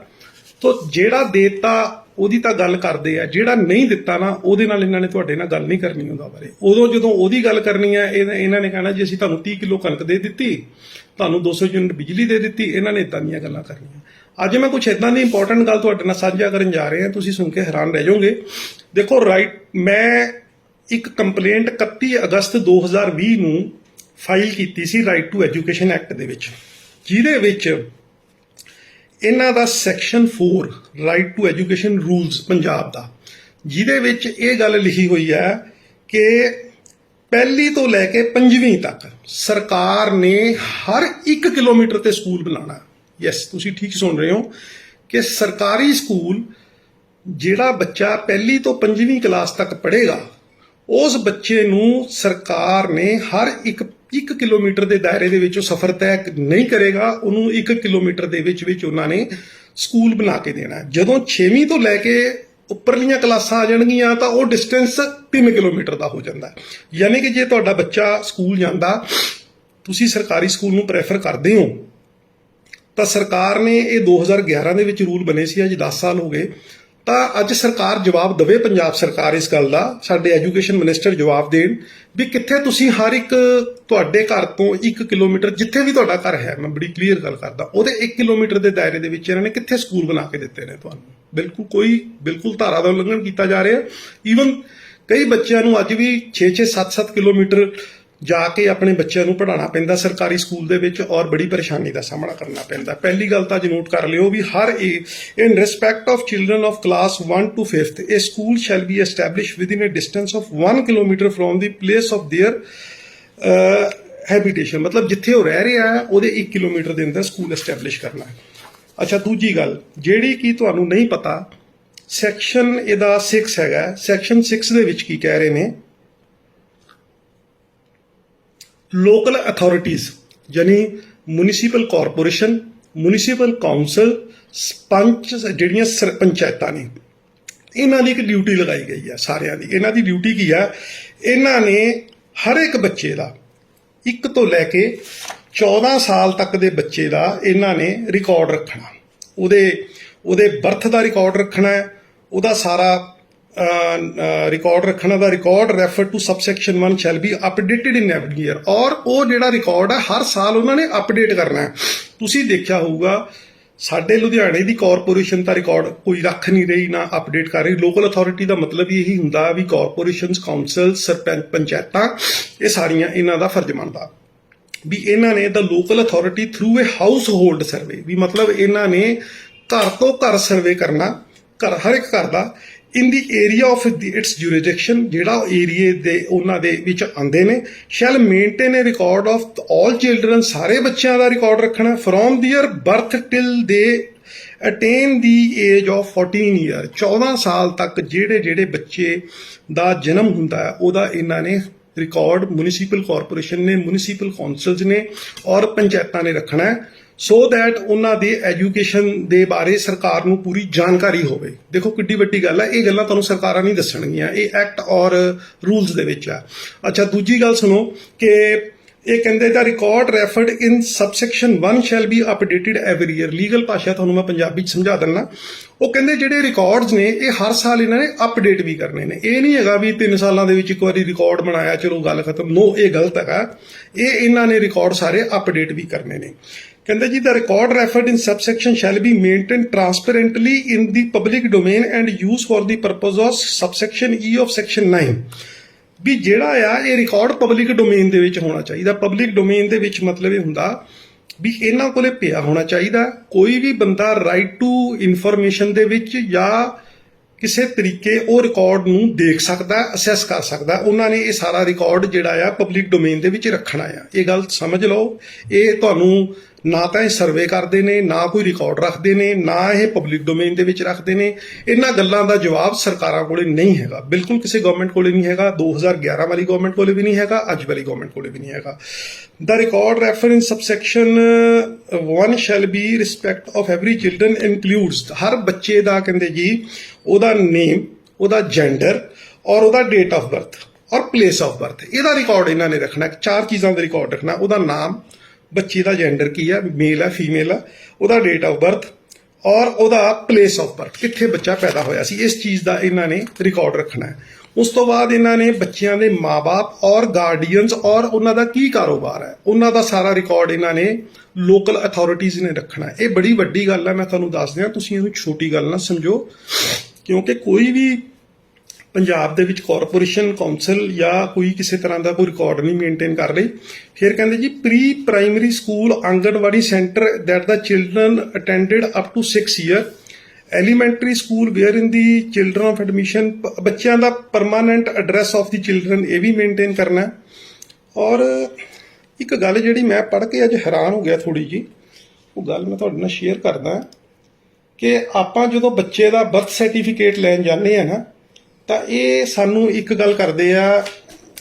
ਤਾਂ ਜਿਹੜਾ ਦੇਤਾ ਉਹਦੀ ਤਾਂ ਗੱਲ ਕਰਦੇ ਆ, ਜਿਹੜਾ ਨਹੀਂ ਦਿੱਤਾ ਨਾ ਉਹਦੇ ਨਾਲ ਇਹਨਾਂ ਨੇ ਤੁਹਾਡੇ ਨਾਲ ਗੱਲ ਨਹੀਂ ਕਰਨੀ ਉਹਦਾ ਬਾਰੇ। ਉਦੋਂ ਜਦੋਂ ਉਹਦੀ ਗੱਲ ਕਰਨੀ ਆ ਇਹਨਾਂ ਨੇ ਕਹਿਣਾ ਜੀ ਅਸੀਂ ਤੁਹਾਨੂੰ 30 ਕਿਲੋ ਕਣਕ ਦੇ ਦਿੱਤੀ, ਤੁਹਾਨੂੰ 200 ਯੂਨਿਟ ਬਿਜਲੀ ਦੇ ਦਿੱਤੀ। ਇਹਨਾਂ ਨੇ ਇਦਾਂ ਦੀਆਂ ਗੱਲਾਂ ਕਰਨੀਆਂ। ਅੱਜ ਮੈਂ ਕੁਝ ਇਦਾਂ ਦੀ ਇੰਪੋਰਟੈਂਟ ਗੱਲ ਤੁਹਾਡੇ ਨਾਲ ਸਾਂਝਾ ਕਰਨ ਜਾ ਰਿਹਾ, ਤੁਸੀਂ ਸੁਣ ਕੇ ਹੈਰਾਨ ਰਹਿ ਜਾਓਗੇ। ਦੇਖੋ ਮੈਂ ਇੱਕ ਕੰਪਲੇਂਟ 31 ਅਗਸਤ 2020 ਨੂੰ ਫਾਈਲ ਕੀਤੀ ਸੀ ਰਾਈਟ ਟੂ ਐਜੂਕੇਸ਼ਨ ਐਕਟ ਦੇ ਵਿੱਚ, ਜਿਹਦੇ ਵਿੱਚ ਇਹਨਾਂ ਦਾ section 4 right to education rules Punjab ਦਾ, ਜਿਹਦੇ ਵਿੱਚ ਇਹ ਗੱਲ ਲਿਖੀ ਹੋਈ ਹੈ ਕਿ ਪਹਿਲੀ ਤੋਂ ਲੈ ਕੇ 5ਵੀਂ ਤੱਕ ਸਰਕਾਰ ਨੇ ਹਰ 1 ਕਿਲੋਮੀਟਰ ਤੇ ਸਕੂਲ ਬਣਾਉਣਾ। ਯੈਸ, ਤੁਸੀਂ ਠੀਕ ਸੁਣ ਰਹੇ ਹੋ ਕਿ ਸਰਕਾਰੀ ਸਕੂਲ ਜਿਹੜਾ ਬੱਚਾ ਪਹਿਲੀ ਤੋਂ 5ਵੀਂ ਕਲਾਸ ਤੱਕ ਪੜ੍ਹੇਗਾ ਉਸ ਬੱਚੇ ਨੂੰ ਸਰਕਾਰ ਨੇ ਹਰ 1 ਕਿਲੋਮੀਟਰ ਦੇ ਦਾਇਰੇ ਦੇ ਵਿੱਚ ਸਫ਼ਰ ਤੈਅ ਨਹੀਂ ਕਰੇਗਾ, ਉਹਨੂੰ 1 ਕਿਲੋਮੀਟਰ ਦੇ ਵਿੱਚ ਉਹਨਾਂ ਨੇ ਸਕੂਲ ਬਣਾ ਕੇ ਦੇਣਾ। ਜਦੋਂ 6ਵੀਂ ਤੋਂ ਲੈ ਕੇ ਉੱਪਰਲੀਆਂ ਕਲਾਸਾਂ ਆ ਜਾਣਗੀਆਂ ਤਾਂ ਉਹ ਡਿਸਟੈਂਸ 3 ਕਿਲੋਮੀਟਰ ਦਾ ਹੋ ਜਾਂਦਾ। ਯਾਨੀ ਕਿ ਜੇ ਤੁਹਾਡਾ ਬੱਚਾ ਸਕੂਲ ਜਾਂਦਾ, ਤੁਸੀਂ ਸਰਕਾਰੀ ਸਕੂਲ ਨੂੰ ਪ੍ਰੈਫਰ ਕਰਦੇ ਹੋ, ਤਾਂ ਸਰਕਾਰ ਨੇ ਇਹ 2011 ਦੇ ਵਿੱਚ ਰੂਲ ਬਣੇ ਸੀ, ਅੱਜ 10 ਸਾਲ ਹੋ ਗਏ। ਤਾਂ ਅੱਜ ਸਰਕਾਰ ਜਵਾਬ ਦੇਵੇ, ਪੰਜਾਬ ਸਰਕਾਰ ਇਸ ਗੱਲ ਦਾ, ਸਾਡੇ ਐਜੂਕੇਸ਼ਨ ਮਿਨਿਸਟਰ ਜਵਾਬ ਦੇਣ ਵੀ ਕਿੱਥੇ ਤੁਸੀਂ ਹਰ ਇੱਕ ਤੁਹਾਡੇ ਘਰ ਤੋਂ 1 ਕਿਲੋਮੀਟਰ, ਜਿੱਥੇ ਵੀ ਤੁਹਾਡਾ ਘਰ ਹੈ, ਮੈਂ ਬੜੀ ਕਲੀਅਰ ਗੱਲ ਕਰਦਾ, ਉਹਦੇ 1 ਕਿਲੋਮੀਟਰ ਦੇ ਦਾਇਰੇ ਦੇ ਵਿੱਚ ਇਹਨਾਂ ਨੇ ਕਿੱਥੇ ਸਕੂਲ ਬਣਾ ਕੇ ਦਿੱਤੇ ਨੇ ਤੁਹਾਨੂੰ। ਬਿਲਕੁਲ ਧਾਰਾ ਦਾ ਉਲੰਘਣ ਕੀਤਾ ਜਾ ਰਿਹਾ। ਈਵਨ ਕਈ ਬੱਚਿਆਂ ਨੂੰ ਅੱਜ ਵੀ 6-6 7-7 ਕਿਲੋਮੀਟਰ ਜਾ ਕੇ ਆਪਣੇ ਬੱਚਿਆਂ ਨੂੰ ਪੜ੍ਹਾਉਣਾ ਪੈਂਦਾ ਸਰਕਾਰੀ ਸਕੂਲ ਦੇ ਵਿੱਚ, ਔਰ ਬੜੀ ਪਰੇਸ਼ਾਨੀ ਦਾ ਸਾਹਮਣਾ ਕਰਨਾ ਪੈਂਦਾ। ਪਹਿਲੀ ਗੱਲ ਤਾਂ ਨੋਟ ਕਰ ਲਿਓ ਵੀ ਹਰ in respect of children of class 1 to 5th a school shall be established within a distance of 1 kilometer from the place of their ਹੈਬਿਟੇਸ਼ਨ, ਮਤਲਬ ਜਿੱਥੇ ਉਹ ਰਹਿ ਰਿਹਾ ਹੈ ਉਹਦੇ 1 ਕਿਲੋਮੀਟਰ ਦੇ ਅੰਦਰ ਸਕੂਲ ਐਸਟੈਬਲਿਸ਼ ਕਰਨਾ ਹੈ। ਅੱਛਾ, ਦੂਜੀ ਗੱਲ ਜਿਹੜੀ ਕਿ ਤੁਹਾਨੂੰ ਨਹੀਂ ਪਤਾ, ਸੈਕਸ਼ਨ ਇਹਦਾ 6 ਹੈਗਾ। ਸੈਕਸ਼ਨ 6 ਦੇ ਵਿੱਚ ਕੀ ਕਹਿ ਰਹੇ ਨੇ, ਲੋਕਲ ਅਥਾਰਟੀਜ਼ ਯਾਨੀ ਮੁਨਿਸਪਲ ਕਾਰਪੋਰੇਸ਼ਨ, ਮੁਨਿਸਪਲ ਕਾਉਂਸਲ, ਪੰਚ ਜਿਹੜੀਆਂ ਪੰਚਾਇਤਾਂ ਨੇ, ਇਹਨਾਂ ਦੀ ਇੱਕ ਡਿਊਟੀ ਲਗਾਈ ਗਈ ਹੈ ਸਾਰਿਆਂ ਦੀ। ਇਹਨਾਂ ਦੀ ਡਿਊਟੀ ਕੀ ਹੈ, ਇਹਨਾਂ ਨੇ ਹਰ ਇੱਕ ਬੱਚੇ ਦਾ 1 ਤੋਂ ਲੈ ਕੇ 14 ਸਾਲ ਤੱਕ ਦੇ ਬੱਚੇ ਦਾ ਇਹਨਾਂ ਨੇ ਰਿਕਾਰਡ ਰੱਖਣਾ। ਉਹਦੇ ਬਰਥ ਦਾ ਰਿਕਾਰਡ ਰੱਖਣਾ ਹੈ, ਉਹਦਾ ਸਾਰਾ ਰਿਕਾਰਡ ਰੱਖਣਾ the record refer to subsection 1 shall be updated in every year, ਔਰ ਉਹ ਜਿਹੜਾ ਰਿਕਾਰਡ ਹੈ ਹਰ ਸਾਲ ਉਹਨਾਂ ਨੇ ਅਪਡੇਟ ਕਰਨਾ ਹੈ। ਤੁਸੀਂ ਦੇਖਿਆ ਹੋਊਗਾ ਸਾਡੇ ਲੁਧਿਆਣੇ ਦੀ ਕਾਰਪੋਰੇਸ਼ਨ ਤਾਂ ਰਿਕਾਰਡ ਕੋਈ ਰੱਖ ਨਹੀਂ ਰਹੀ, ਨਾ ਅਪਡੇਟ ਕਰ ਰਹੀ। ਲੋਕਲ ਅਥਾਰਟੀ ਦਾ ਮਤਲਬ ਇਹੀ ਹੁੰਦਾ ਵੀ ਕਾਰਪੋਰੇਸ਼ਨਸ, ਕਾਉਂਸਲ, ਸਰਪੰਚ, ਪੰਚਾਇਤਾਂ, ਇਹ ਸਾਰੀਆਂ ਇਹਨਾਂ ਦਾ ਫਰਜ਼ ਬਣਦਾ ਵੀ ਇਹਨਾਂ ਨੇ ਦਾ ਲੋਕਲ ਅਥਾਰਟੀ ਥਰੂ ਏ ਹਾਊਸ ਹੋਲਡ ਸਰਵੇ, ਵੀ ਮਤਲਬ ਇਹਨਾਂ ਨੇ ਘਰ ਤੋਂ ਘਰ ਸਰਵੇ ਕਰਨਾ, ਹਰ ਇੱਕ ਘਰ ਦਾ, ਇਨ ਦੀ ਏਰੀਆ ਆਫ ਇਟਸ ਜੂਰਿਸਡਿਕਸ਼ਨ, ਜਿਹੜਾ ਏਰੀਏ ਦੇ ਉਹਨਾਂ ਦੇ ਵਿੱਚ ਆਉਂਦੇ ਨੇ। Shell maintain A record of all children, ਸਾਰੇ ਬੱਚਿਆਂ ਦਾ ਰਿਕਾਰਡ ਰੱਖਣਾ, ਫਰੋਮ ਦੀਅਰ ਬਰਥ ਟਿਲ ਦੇ attain the age of 14 year, 14 ਸਾਲ ਤੱਕ ਜਿਹੜੇ ਬੱਚੇ ਦਾ ਜਨਮ ਹੁੰਦਾ ਹੈ ਉਹਦਾ ਇਹਨਾਂ ਨੇ ਰਿਕਾਰਡ ਮੁਨਿਸਪਲ ਕਾਰਪੋਰੇਸ਼ਨ ਨੇ, ਮੁਨਿਸਪਲ ਕਾਉਂਸਲਸ ਨੇ ਔਰ ਪੰਚਾਇਤਾਂ ਨੇ ਰੱਖਣਾ ਹੈ, ਸੋ ਦੈਟ ਉਹਨਾਂ ਦੀ ਐਜੂਕੇਸ਼ਨ ਦੇ ਬਾਰੇ ਸਰਕਾਰ ਨੂੰ ਪੂਰੀ ਜਾਣਕਾਰੀ ਹੋਵੇ। ਦੇਖੋ ਕਿੱਡੀ ਵੱਡੀ ਗੱਲ ਹੈ, ਇਹ ਗੱਲਾਂ ਤੁਹਾਨੂੰ ਸਰਕਾਰਾਂ ਨਹੀਂ ਦੱਸਣਗੀਆਂ, ਇਹ ਐਕਟ ਔਰ ਰੂਲਸ ਦੇ ਵਿੱਚ ਆ। ਅੱਛਾ, ਦੂਜੀ ਗੱਲ ਸੁਣੋ ਕਿ ਇਹ ਕਹਿੰਦੇ the record referred in subsection 1 shall be updated every year. Legal ਭਾਸ਼ਾ ਤੁਹਾਨੂੰ ਮੈਂ ਪੰਜਾਬੀ 'ਚ ਸਮਝਾ ਦਿੰਦਾ। ਉਹ ਕਹਿੰਦੇ ਜਿਹੜੇ ਰਿਕਾਰਡਸ ਨੇ ਇਹ ਹਰ ਸਾਲ ਇਹਨਾਂ ਨੇ ਅਪਡੇਟ ਵੀ ਕਰਨੇ ਨੇ। ਇਹ ਨਹੀਂ ਹੈਗਾ ਵੀ 3 ਸਾਲਾਂ ਦੇ ਵਿੱਚ ਇੱਕ ਵਾਰੀ ਰਿਕਾਰਡ ਬਣਾਇਆ ਚਲੋ ਗੱਲ ਖਤਮ, ਨੋ, ਇਹ ਗਲਤ ਹੈਗਾ। ਇਹ ਇਹਨਾਂ ਨੇ ਰਿਕਾਰਡ ਸਾਰੇ ਅਪਡੇਟ ਵੀ ਕਰਨੇ ਨੇ। ਕਹਿੰਦੇ ਜੀ the record referred in subsection shall be maintain transparently in the public domain and use for the purpose of subsection E of section 9, ਵੀ ਜਿਹੜਾ ਆ ਇਹ ਰਿਕਾਰਡ ਪਬਲਿਕ ਡੋਮੇਨ ਦੇ ਵਿੱਚ ਹੋਣਾ ਚਾਹੀਦਾ। ਪਬਲਿਕ ਡੋਮੇਨ ਦੇ ਵਿੱਚ ਮਤਲਬ ਇਹ ਹੁੰਦਾ ਵੀ ਇਹਨਾਂ ਕੋਲੇ ਪਿਆ ਹੋਣਾ ਚਾਹੀਦਾ। ਕੋਈ ਵੀ ਬੰਦਾ ਰਾਈਟ ਟੂ ਇਨਫੋਰਮੇਸ਼ਨ ਦੇ ਵਿੱਚ ਜਾਂ ਕਿਸੇ ਤਰੀਕੇ ਉਹ ਰਿਕਾਰਡ ਨੂੰ ਦੇਖ ਸਕਦਾ, ਅਸੈਸ ਕਰ ਸਕਦਾ। ਉਹਨਾਂ ਨੇ ਇਹ ਸਾਰਾ ਰਿਕਾਰਡ ਜਿਹੜਾ ਆ ਪਬਲਿਕ ਡੋਮੇਨ ਦੇ ਵਿੱਚ ਰੱਖਣਾ ਆ। ਇਹ ਗੱਲ ਸਮਝ ਲਓ, ਇਹ ਤੁਹਾਨੂੰ ਨਾ ਤਾਂ ਇਹ ਸਰਵੇ ਕਰਦੇ ਨੇ, ਨਾ ਕੋਈ ਰਿਕਾਰਡ ਰੱਖਦੇ ਨੇ, ਨਾ ਇਹ ਪਬਲਿਕ ਡੋਮੇਨ ਦੇ ਵਿੱਚ ਰੱਖਦੇ ਨੇ। ਇਹਨਾਂ ਗੱਲਾਂ ਦਾ ਜਵਾਬ ਸਰਕਾਰਾਂ ਕੋਲੇ ਨਹੀਂ ਹੈਗਾ, ਬਿਲਕੁਲ ਕਿਸੇ ਗਵਰਨਮੈਂਟ ਕੋਲੇ ਨਹੀਂ ਹੈਗਾ। 2011 ਵਾਲੀ ਗਵਰਨਮੈਂਟ ਕੋਲੇ ਵੀ ਨਹੀਂ ਹੈਗਾ, ਅੱਜ ਵਾਲੀ ਗਵਰਨਮੈਂਟ ਕੋਲੇ ਵੀ ਨਹੀਂ ਹੈਗਾ। The record reference subsection 1 shall be respect of every children includes, ਹਰ ਬੱਚੇ ਦਾ ਕਹਿੰਦੇ ਜੀ ਉਹਦਾ ਨੇਮ, ਉਹਦਾ ਜੈਂਡਰ ਔਰ ਉਹਦਾ ਡੇਟ ਆਫ ਬਰਥ ਔਰ ਪਲੇਸ ਆਫ ਬਰਥ, ਇਹਦਾ ਰਿਕਾਰਡ ਇਹਨਾਂ ਨੇ ਰੱਖਣਾ। 4 ਚੀਜ਼ਾਂ ਦਾ ਰਿਕਾਰਡ ਰੱਖਣਾ, ਉਹਦਾ ਨਾਮ, ਬੱਚੇ ਦਾ ਜੈਂਡਰ ਕੀ ਹੈ, ਮੇਲ ਹੈ ਫੀਮੇਲ ਹੈ, ਉਹਦਾ ਡੇਟ ਆਫ ਬਰਥ ਔਰ ਉਹਦਾ ਪਲੇਸ ਆਫ ਬਰਥ, ਕਿੱਥੇ ਬੱਚਾ ਪੈਦਾ ਹੋਇਆ ਸੀ, ਇਸ ਚੀਜ਼ ਦਾ ਇਹਨਾਂ ਨੇ ਰਿਕਾਰਡ ਰੱਖਣਾ ਹੈ। ਉਸ ਤੋਂ ਬਾਅਦ ਇਹਨਾਂ ਨੇ ਬੱਚਿਆਂ ਦੇ ਮਾਂ-ਬਾਪ ਔਰ ਗਾਰਡੀਅਨਸ ਔਰ ਉਹਨਾਂ ਦਾ ਕੀ ਕਾਰੋਬਾਰ ਹੈ, ਉਹਨਾਂ ਦਾ ਸਾਰਾ ਰਿਕਾਰਡ ਇਹਨਾਂ ਨੇ ਲੋਕਲ ਅਥਾਰਟੀਜ਼ ਨੇ ਰੱਖਣਾ ਹੈ। ਇਹ ਬੜੀ ਵੱਡੀ ਗੱਲ ਹੈ, ਮੈਂ ਤੁਹਾਨੂੰ ਦੱਸ ਦਿਆਂ, ਤੁਸੀਂ ਇਹਨੂੰ ਛੋਟੀ ਗੱਲ ਨਾ ਸਮਝੋ, ਕਿਉਂਕਿ ਕੋਈ ਵੀ ਪੰਜਾਬ ਦੇ ਵਿੱਚ ਕਾਰਪੋਰੇਸ਼ਨ, ਕਾਉਂਸਲ ਜਾਂ ਕੋਈ ਕਿਸੇ ਤਰ੍ਹਾਂ ਦਾ ਕੋਈ ਰਿਕਾਰਡ ਨਹੀਂ ਮੇਨਟੇਨ ਕਰ ਰਹੀ। ਫਿਰ ਕਹਿੰਦੇ ਜੀ pre primary school, Anganwadi centre that the children attended up to 6 year, elementary school where in the children of admission, ਬੱਚਿਆਂ ਦਾ permanent address of the children ਇਹ ਵੀ ਮੇਨਟੇਨ ਕਰਨਾ। ਔਰ ਇੱਕ ਗੱਲ ਜਿਹੜੀ ਮੈਂ ਪੜ੍ਹ ਕੇ ਅੱਜ ਹੈਰਾਨ ਹੋ ਗਿਆ ਥੋੜੀ ਜੀ, ਉਹ ਗੱਲ ਮੈਂ ਤੁਹਾਡੇ ਨਾਲ ਸ਼ੇਅਰ ਕਰਦਾ ਕਿ ਆਪਾਂ ਜਦੋਂ ਬੱਚੇ ਦਾ ਬਰਥ ਸਰਟੀਫਿਕੇਟ ਲੈਣ ਜਾਂਦੇ ਆ ਨਾ, ਤਾਂ ਇਹ ਸਾਨੂੰ ਇੱਕ ਗੱਲ ਕਰਦੇ ਆ।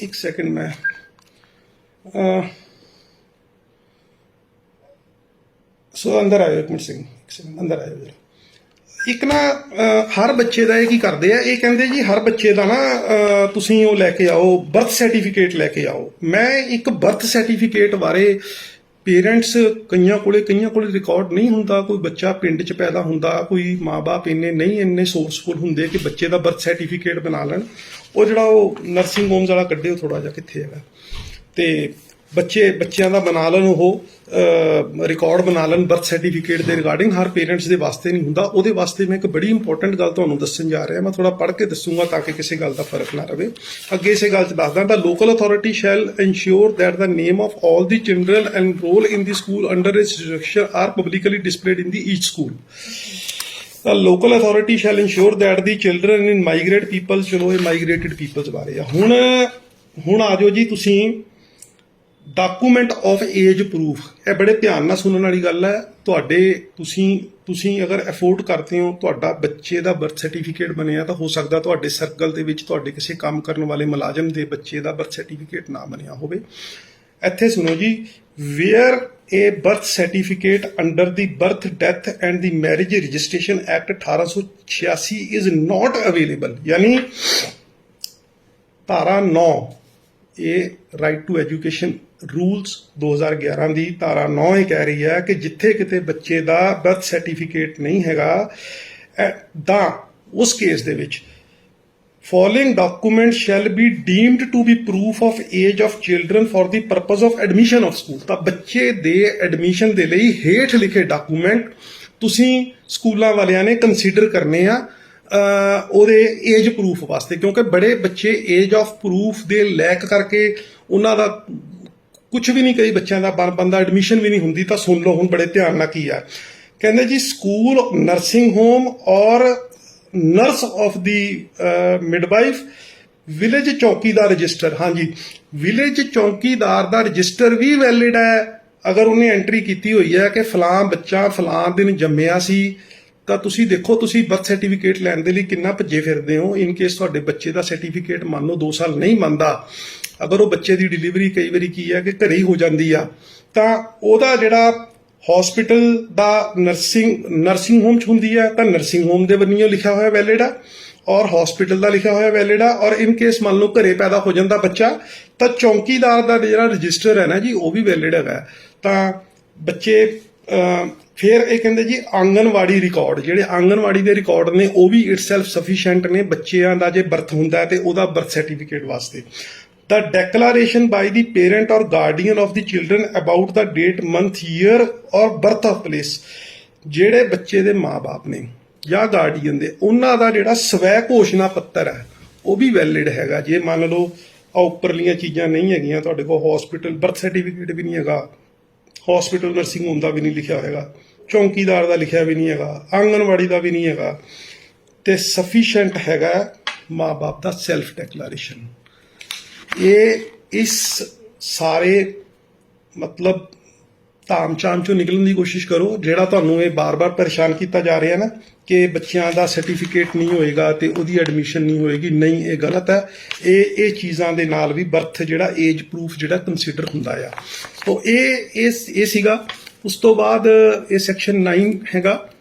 ਇੱਕ ਸੈਕਿੰਡ, ਮੈਂ ਸੋ ਅੰਦਰ ਆਇਓ, ਇੱਕ ਮਿੰਟ ਸਿੰਘ, ਅੰਦਰ ਆਇਓ ਜਰਾ। ਇੱਕ ਨਾ ਹਰ ਬੱਚੇ ਦਾ ਇਹ ਕੀ ਕਰਦੇ ਆ, ਇਹ ਕਹਿੰਦੇ ਜੀ ਹਰ ਬੱਚੇ ਦਾ ਨਾ ਤੁਸੀਂ ਉਹ ਲੈ ਕੇ ਆਓ, ਬਰਥ ਸਰਟੀਫਿਕੇਟ ਲੈ ਕੇ ਆਓ। ਮੈਂ ਇੱਕ ਬਰਥ ਸਰਟੀਫਿਕੇਟ ਬਾਰੇ, ਪੇਰੈਂਟਸ ਕਈਆਂ ਕੋਲੇ ਰਿਕਾਰਡ ਨਹੀਂ ਹੁੰਦਾ, ਕੋਈ ਬੱਚਾ ਪਿੰਡ 'ਚ ਪੈਦਾ ਹੁੰਦਾ, ਕੋਈ ਮਾਂ-ਬਾਪ ਇੰਨੇ ਸੋਰਸਫੁਲ ਹੁੰਦੇ ਕਿ ਬੱਚੇ ਦਾ ਬਰਥ ਸਰਟੀਫਿਕੇਟ ਬਣਾ ਲੈਣ। ਉਹ ਜਿਹੜਾ ਉਹ ਨਰਸਿੰਗ ਹੋਮਸ ਵਾਲਾ ਕੱਢਿਓ ਥੋੜਾ ਜਿਹਾ, ਕਿੱਥੇ ਹੈਗਾ, ਤੇ ਬੱਚਿਆਂ ਦਾ ਬਣਾ ਲੈਣ, ਉਹ ਰਿਕਾਰਡ ਬਣਾ ਲੈਣ ਬਰਥ ਸਰਟੀਫਿਕੇਟ ਦੇ ਰਿਗਾਰਡਿੰਗ। ਹਰ ਪੇਰੈਂਟਸ ਦੇ ਵਾਸਤੇ ਨਹੀਂ ਹੁੰਦਾ। ਉਹਦੇ ਵਾਸਤੇ ਮੈਂ ਇੱਕ ਬੜੀ ਇੰਪੋਰਟੈਂਟ ਗੱਲ ਤੁਹਾਨੂੰ ਦੱਸਣ ਜਾ ਰਿਹਾ। ਮੈਂ ਥੋੜਾ ਪੜ੍ਹ ਕੇ ਦੱਸੂਗਾ ਤਾਂ ਕਿ ਕਿਸੇ ਗੱਲ ਦਾ ਫਰਕ ਨਾ ਰਵੇ। ਅੱਗੇ ਇਸੇ ਗੱਲ 'ਚ ਦੱਸਦਾ, the local authority shall ensure that the name of all the children enrol in the school under its instruction are publicly displayed in the each school. The local authority shall ensure that the children in migrate people, ਚਲੋ ਇਹ migrated peoples ਬਾਰੇ ਆ। ਹੁਣ ਆ ਜਾਓ ਜੀ ਤੁਸੀਂ document of age proof. ਇਹ ਬੜੇ ਧਿਆਨ ਨਾਲ ਸੁਣਨ ਵਾਲੀ ਗੱਲ ਹੈ। ਤੁਸੀਂ ਅਗਰ ਅਫੋਰਡ ਕਰਦੇ ਹੋ, ਤੁਹਾਡਾ ਬੱਚੇ ਦਾ ਬਰਥ ਸਰਟੀਫਿਕੇਟ ਬਣਿਆ, ਤਾਂ ਹੋ ਸਕਦਾ ਤੁਹਾਡੇ ਸਰਕਲ ਦੇ ਵਿੱਚ ਤੁਹਾਡੇ ਕਿਸੇ ਕੰਮ ਕਰਨ ਵਾਲੇ ਮੁਲਾਜ਼ਮ ਦੇ ਬੱਚੇ ਦਾ ਬਰਥ ਸਰਟੀਫਿਕੇਟ ਨਾ ਬਣਿਆ ਹੋਵੇ। ਇੱਥੇ ਸੁਣੋ ਜੀ, wear a birth certificate under the Birth, Death and the Marriage Registration Act 1886 is not available। यानी धारा 9 ਇਹ राइट टू एजुकेशन रूल्स 2011 ਦੀ धारा 9 ਇਹ ਕਹਿ ਰਹੀ ਹੈ ਕਿ ਜਿੱਥੇ ਕਿਤੇ ਬੱਚੇ ਦਾ ਬਰਥ ਸਰਟੀਫਿਕੇਟ ਨਹੀਂ ਹੈਗਾ, ਤਾਂ ਉਸ ਕੇਸ ਦੇ ਵਿੱਚ following documents shall be deemed to be proof of age of children for the purpose of admission of school। ਤਾਂ ਬੱਚੇ ਦੇ ਐਡਮਿਸ਼ਨ ਦੇ ਲਈ ਹੇਠ ਲਿਖੇ ਡਾਕੂਮੈਂਟ ਤੁਸੀਂ ਸਕੂਲਾਂ ਵਾਲਿਆਂ ਨੇ ਕੰਸੀਡਰ ਕਰਨੇ ਆ ਉਹਦੇ ਏਜ ਪ੍ਰੂਫ ਵਾਸਤੇ, ਕਿਉਂਕਿ ਬੜੇ ਬੱਚੇ ਏਜ ਆਫ ਪ੍ਰੂਫ ਦੇ ਲੈਕ ਕਰਕੇ ਉਹਨਾਂ ਦਾ ਕੁਝ ਵੀ ਨਹੀਂ, ਕਈ ਬੱਚਿਆਂ ਦਾ ਬੰਦਾ ਐਡਮਿਸ਼ਨ ਵੀ ਨਹੀਂ ਹੁੰਦੀ। ਤਾਂ ਸੁਣ ਲਓ ਹੁਣ ਬੜੇ ਧਿਆਨ ਨਾਲ ਕੀ ਆ। ਕਹਿੰਦੇ ਜੀ, school, nursing home or nurse of the midwife, village chowkidar register. ਹਾਂਜੀ, ਵਿਲੇਜ ਚੌਕੀਦਾਰ ਦਾ ਰਜਿਸਟਰ ਵੀ ਵੈਲਿਡ ਹੈ। ਅਗਰ ਉਹਨੇ ਐਂਟਰੀ ਕੀਤੀ ਹੋਈ ਹੈ ਕਿ ਫਲਾਂ ਬੱਚਾ ਫਲਾਂ ਦਿਨ ਜੰਮਿਆ ਸੀ, ਤਾਂ ਤੁਸੀਂ ਦੇਖੋ ਤੁਸੀਂ ਬਰਥ ਸਰਟੀਫਿਕੇਟ ਲੈਣ ਦੇ ਲਈ ਕਿੰਨਾ ਭੱਜੇ ਫਿਰਦੇ ਹੋ। ਇਨ ਕੇਸ ਤੁਹਾਡੇ ਬੱਚੇ ਦਾ ਸਰਟੀਫਿਕੇਟ ਮੰਨ ਲਓ 2 ਸਾਲ ਨਹੀਂ ਮੰਨਦਾ, ਅਗਰ ਉਹ ਬੱਚੇ ਦੀ ਡਿਲੀਵਰੀ ਕਈ ਵਾਰੀ ਕੀ ਹੈ ਕਿ ਘਰੇ ਹੀ ਹੋ ਜਾਂਦੀ ਆ, ਤਾਂ ਉਹਦਾ ਜਿਹੜਾ ਹਸਪੀਟਲ ਦਾ ਨਰਸਿੰਗ ਹੋਮ 'ਚ ਹੁੰਦੀ ਹੈ, ਤਾਂ ਨਰਸਿੰਗ ਹੋਮ ਦੇ ਬੰਨਿਓ ਲਿਖਿਆ ਹੋਇਆ ਵੈਲਿਡ ਆ, ਔਰ ਹਸਪੀਟਲ ਦਾ ਲਿਖਿਆ ਹੋਇਆ ਵੈਲਿਡ ਆ। ਔਰ ਇਨ ਕੇਸ ਮੰਨ ਲਓ ਘਰੇ ਪੈਦਾ ਹੋ ਜਾਂਦਾ ਬੱਚਾ, ਤਾਂ ਚੌਕੀਦਾਰ ਦਾ ਜਿਹੜਾ ਰਜਿਸਟਰ ਹੈ ਨਾ ਜੀ, ਉਹ ਵੀ ਵੈਲਿਡ ਹੈਗਾ। ਤਾਂ ਬੱਚੇ ਫਿਰ ਇਹ ਕਹਿੰਦੇ ਜੀ, ਆਂਗਨਵਾੜੀ ਰਿਕਾਰਡ, ਜਿਹੜੇ ਆਂਗਨਵਾੜੀ ਦੇ ਰਿਕਾਰਡ ਨੇ ਉਹ ਵੀ ਇਟਸੈਲਫ ਸਫੀਸ਼ੀਐਂਟ ਨੇ ਬੱਚਿਆਂ ਦਾ ਜੇ ਬਰਥ ਹੁੰਦਾ ਤੇ ਉਹਦਾ ਬਰਥ ਸਰਟੀਫਿਕੇਟ ਵਾਸਤੇ। The declaration by the parent or guardian of the children about the date, month, year or birth of place। ਜਿਹੜੇ ਬੱਚੇ ਦੇ ਮਾਂ-ਬਾਪ ਨੇ ਜਾਂ ਗਾਰਡੀਅਨ ਦੇ, ਉਹਨਾਂ ਦਾ ਜਿਹੜਾ ਸਵੈ ਘੋਸ਼ਣਾ ਪੱਤਰ ਹੈ ਉਹ ਵੀ ਵੈਲਿਡ ਹੈਗਾ। ਜੇ ਮੰਨ ਲਓ ਉੱਪਰਲੀਆਂ ਚੀਜ਼ਾਂ ਨਹੀਂ ਹੈਗੀਆਂ ਤੁਹਾਡੇ ਕੋਲ, ਹਸਪੀਟਲ ਬਰਥ ਸਰਟੀਫਿਕੇਟ ਵੀ ਨਹੀਂ ਹੈਗਾ, ਹਸਪੀਟਲ ਨਰਸਿੰਗ ਹੋਮ ਦਾ ਵੀ ਨਹੀਂ ਲਿਖਿਆ ਹੋਏਗਾ, ਚੌਕੀਦਾਰ ਦਾ ਲਿਖਿਆ ਵੀ ਨਹੀਂ ਹੈਗਾ, ਆਂਗਨਵਾੜੀ ਦਾ ਵੀ ਨਹੀਂ ਹੈਗਾ, ਤੇ ਸਫੀਸ਼ੀਐਂਟ ਹੈਗਾ ਮਾਂ-ਬਾਪ ਦਾ ਸੈਲਫ ਡੈਕਲਾਰੇਸ਼ਨ। ਇਹ ਇਸ ਸਾਰੇ ਮਤਲਬ ਧਾਮ-ਚਾਮ ਚੋਂ ਨਿਕਲਣ ਦੀ ਕੋਸ਼ਿਸ਼ ਕਰੋ। ਜਿਹੜਾ ਤੁਹਾਨੂੰ ਇਹ ਬਾਰ-ਬਾਰ ਪਰੇਸ਼ਾਨ ਕੀਤਾ ਜਾ ਰਿਹਾ ਨਾ ਕਿ ਬੱਚਿਆਂ ਦਾ ਸਰਟੀਫਿਕੇਟ ਨਹੀਂ ਹੋਏਗਾ ਤੇ ਉਹਦੀ ਐਡਮਿਸ਼ਨ ਨਹੀਂ ਹੋਏਗੀ, ਨਹੀਂ, ਇਹ ਗਲਤ ਹੈ। ਇਹ ਚੀਜ਼ਾਂ ਦੇ ਨਾਲ ਵੀ ਬਰਥ ਜਿਹੜਾ ਏਜ ਪ੍ਰੂਫ ਜਿਹੜਾ ਕੰਸੀਡਰ ਹੁੰਦਾ ਆ। ਸੋ ਇਹ ਸੀਗਾ। ਉਸ ਤੋਂ ਬਾਅਦ ਇਹ ਸੈਕਸ਼ਨ 9 ਹੈਗਾ,